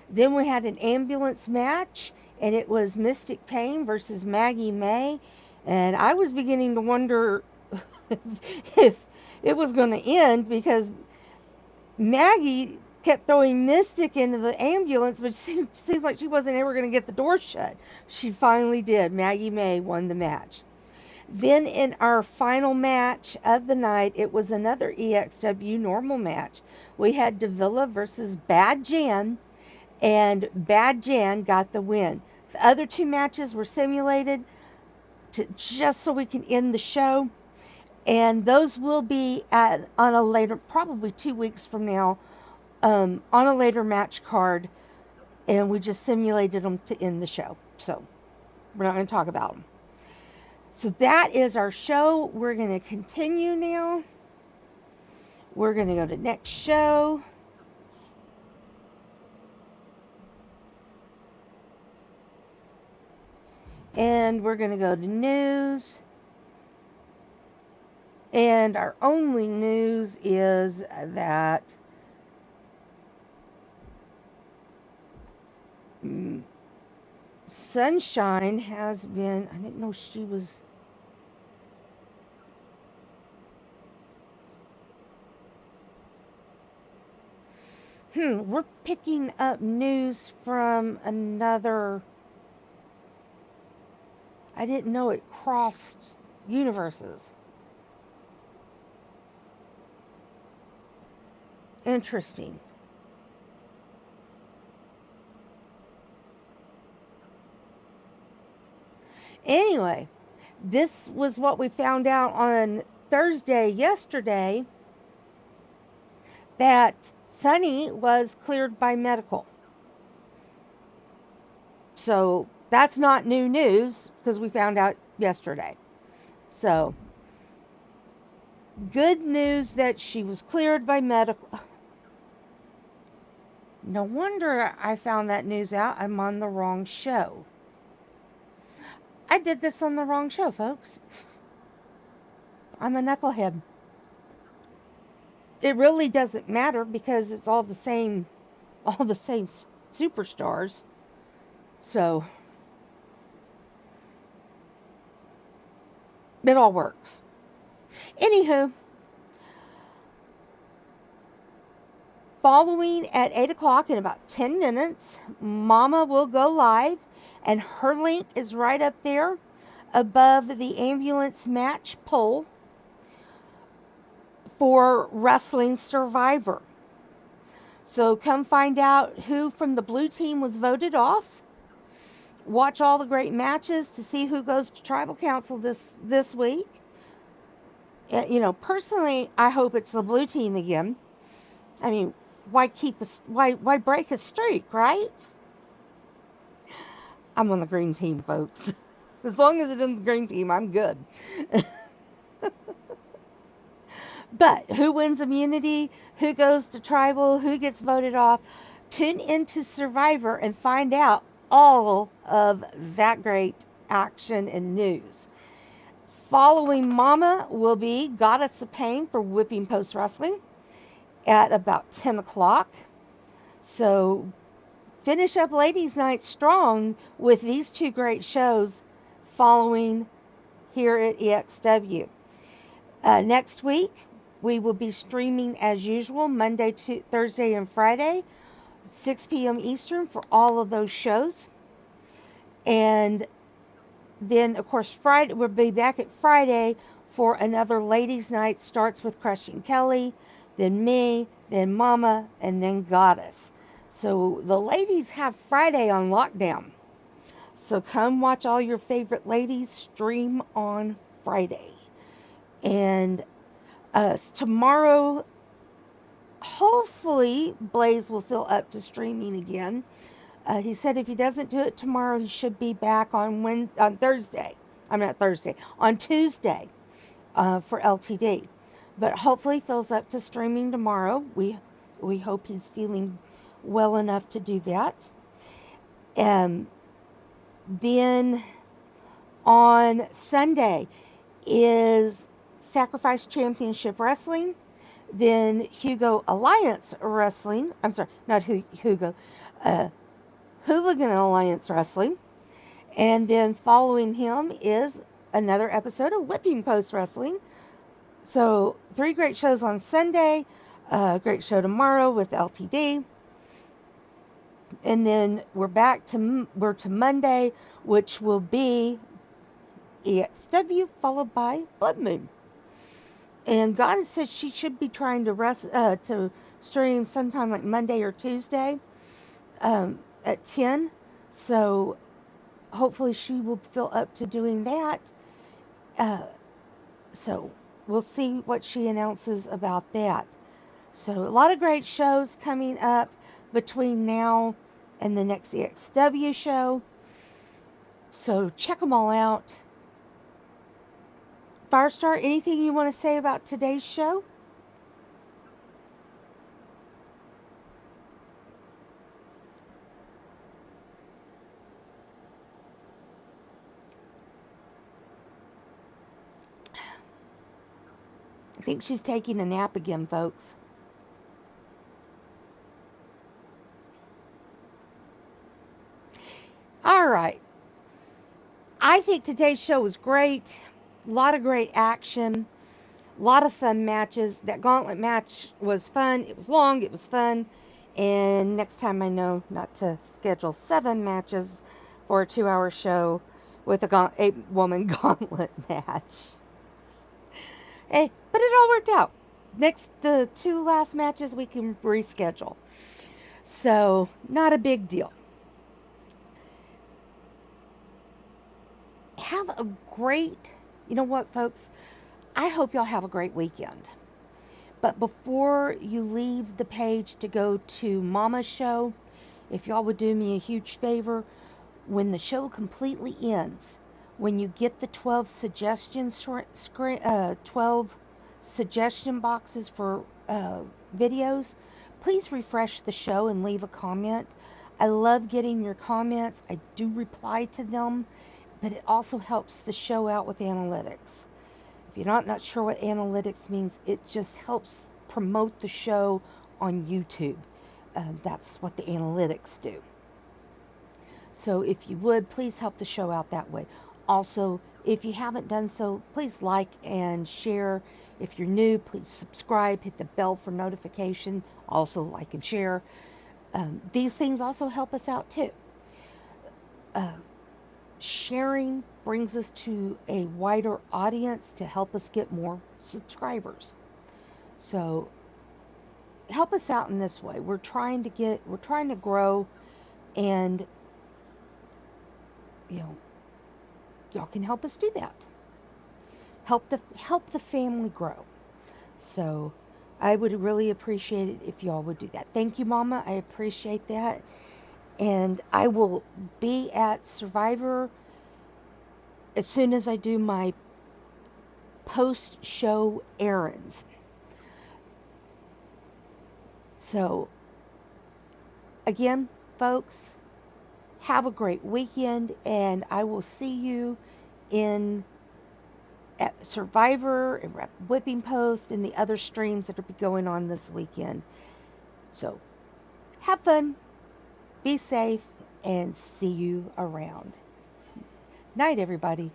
Then we had an ambulance match, and it was Mystic Pain versus Maggie May. And I was beginning to wonder if it was going to end, because Maggie kept throwing Mystic into the ambulance, but it seems like she wasn't ever going to get the door shut. She finally did. Maggie May won the match. Then in our final match of the night, it was another EXW normal match. We had Davila versus Bad Jan, and Bad Jan got the win. The other two matches were simulated just so we can end the show, and those will be on a later, probably 2 weeks from now, on a later match card, and we just simulated them to end the show. So we're not going to talk about them. So that is our show. We're going to continue now. We're going to go to next show. And we're going to go to news. And our only news is that Sunshine has been, I didn't know she was, we're picking up news from another, I didn't know it crossed universes. Interesting. Anyway, this was what we found out on Thursday, yesterday, that Sunny was cleared by medical. So that's not new news because we found out yesterday. So good news that she was cleared by medical. No wonder I found that news out. I'm on the wrong show. I did this on the wrong show, folks. I'm a knucklehead. It really doesn't matter because it's all the same superstars. So it all works. Anywho, following at 8 o'clock in about 10 minutes, Mama will go live, and her link is right up there above the ambulance match poll for Wrestling Survivor. So come find out who from the blue team was voted off. Watch all the great matches to see who goes to Tribal Council this week. You know, personally, I hope it's the blue team again. I mean, why break a streak, right? I'm on the green team, folks. As long as it's in the green team, I'm good. But who wins immunity? Who goes to Tribal? Who gets voted off? Tune into Survivor and find out all of that great action and news. Following Mama will be Goddess of Pain for Whipping Post Wrestling at about 10 o'clock. So finish up Ladies Night strong with these two great shows following here at EXW. Next week, we will be streaming as usual Monday, Thursday, and Friday, 6 p.m. Eastern for all of those shows. And then, of course, Friday, we'll be back at Friday for another Ladies Night. Starts with Crushing Kelly, then me, then Mama, and then Goddess. So the ladies have Friday on lockdown. So come watch all your favorite ladies stream on Friday. And tomorrow, hopefully, Blaze will feel up to streaming again. He said if he doesn't do it tomorrow, he should be back on Thursday. I'm not Thursday. On Tuesday for LTD. But hopefully feels up to streaming tomorrow. We hope he's feeling well enough to do that. Then on Sunday is Sacrifice Championship Wrestling. Then Hugo Alliance Wrestling. I'm sorry, not Hugo. Hooligan Alliance Wrestling. And then following him is another episode of Whipping Post Wrestling. So 3 great shows on Sunday. Great show tomorrow with LTD. And then we're to Monday, which will be EXW followed by Blood Moon. And Goddess said she should be trying to stream sometime like Monday or Tuesday at 10. So hopefully she will feel up to doing that. So we'll see what she announces about that. So a lot of great shows coming up between now and the next EXW show. So check them all out. Firestar, anything you want to say about today's show? I think she's taking a nap again, folks. All right. I think today's show was great. A lot of great action. A lot of fun matches. That gauntlet match was fun. It was long. It was fun. And next time I know not to schedule 7 matches for a 2-hour show with a 8-woman gauntlet match. Hey, but it all worked out. The 2 last matches we can reschedule. So, not a big deal. have a great, you know what, folks? I hope y'all have a great weekend. But before you leave the page to go to Mama's show, if y'all would do me a huge favor, when the show completely ends, when you get the 12 12 suggestion boxes for videos, please refresh the show and leave a comment. I love getting your comments. I do reply to them, but it also helps the show out with analytics. If you're not sure what analytics means, it just helps promote the show on YouTube. That's what the analytics do. So if you would, please help the show out that way. Also, if you haven't done so, please like and share. If you're new, please subscribe, hit the bell for notification. Also like and share. These things also help us out too. Sharing brings us to a wider audience to help us get more subscribers. So help us out in this way. We're trying to grow, and y'all can help us do that. Help the family grow. So I would really appreciate it if y'all would do that. Thank you, Mama. I appreciate that. And I will be at Survivor as soon as I do my post-show errands. So, again, folks, have a great weekend, and I will see you at Survivor, at Whipping Post, and the other streams that will be going on this weekend. So, have fun, be safe, and see you around. Night, everybody.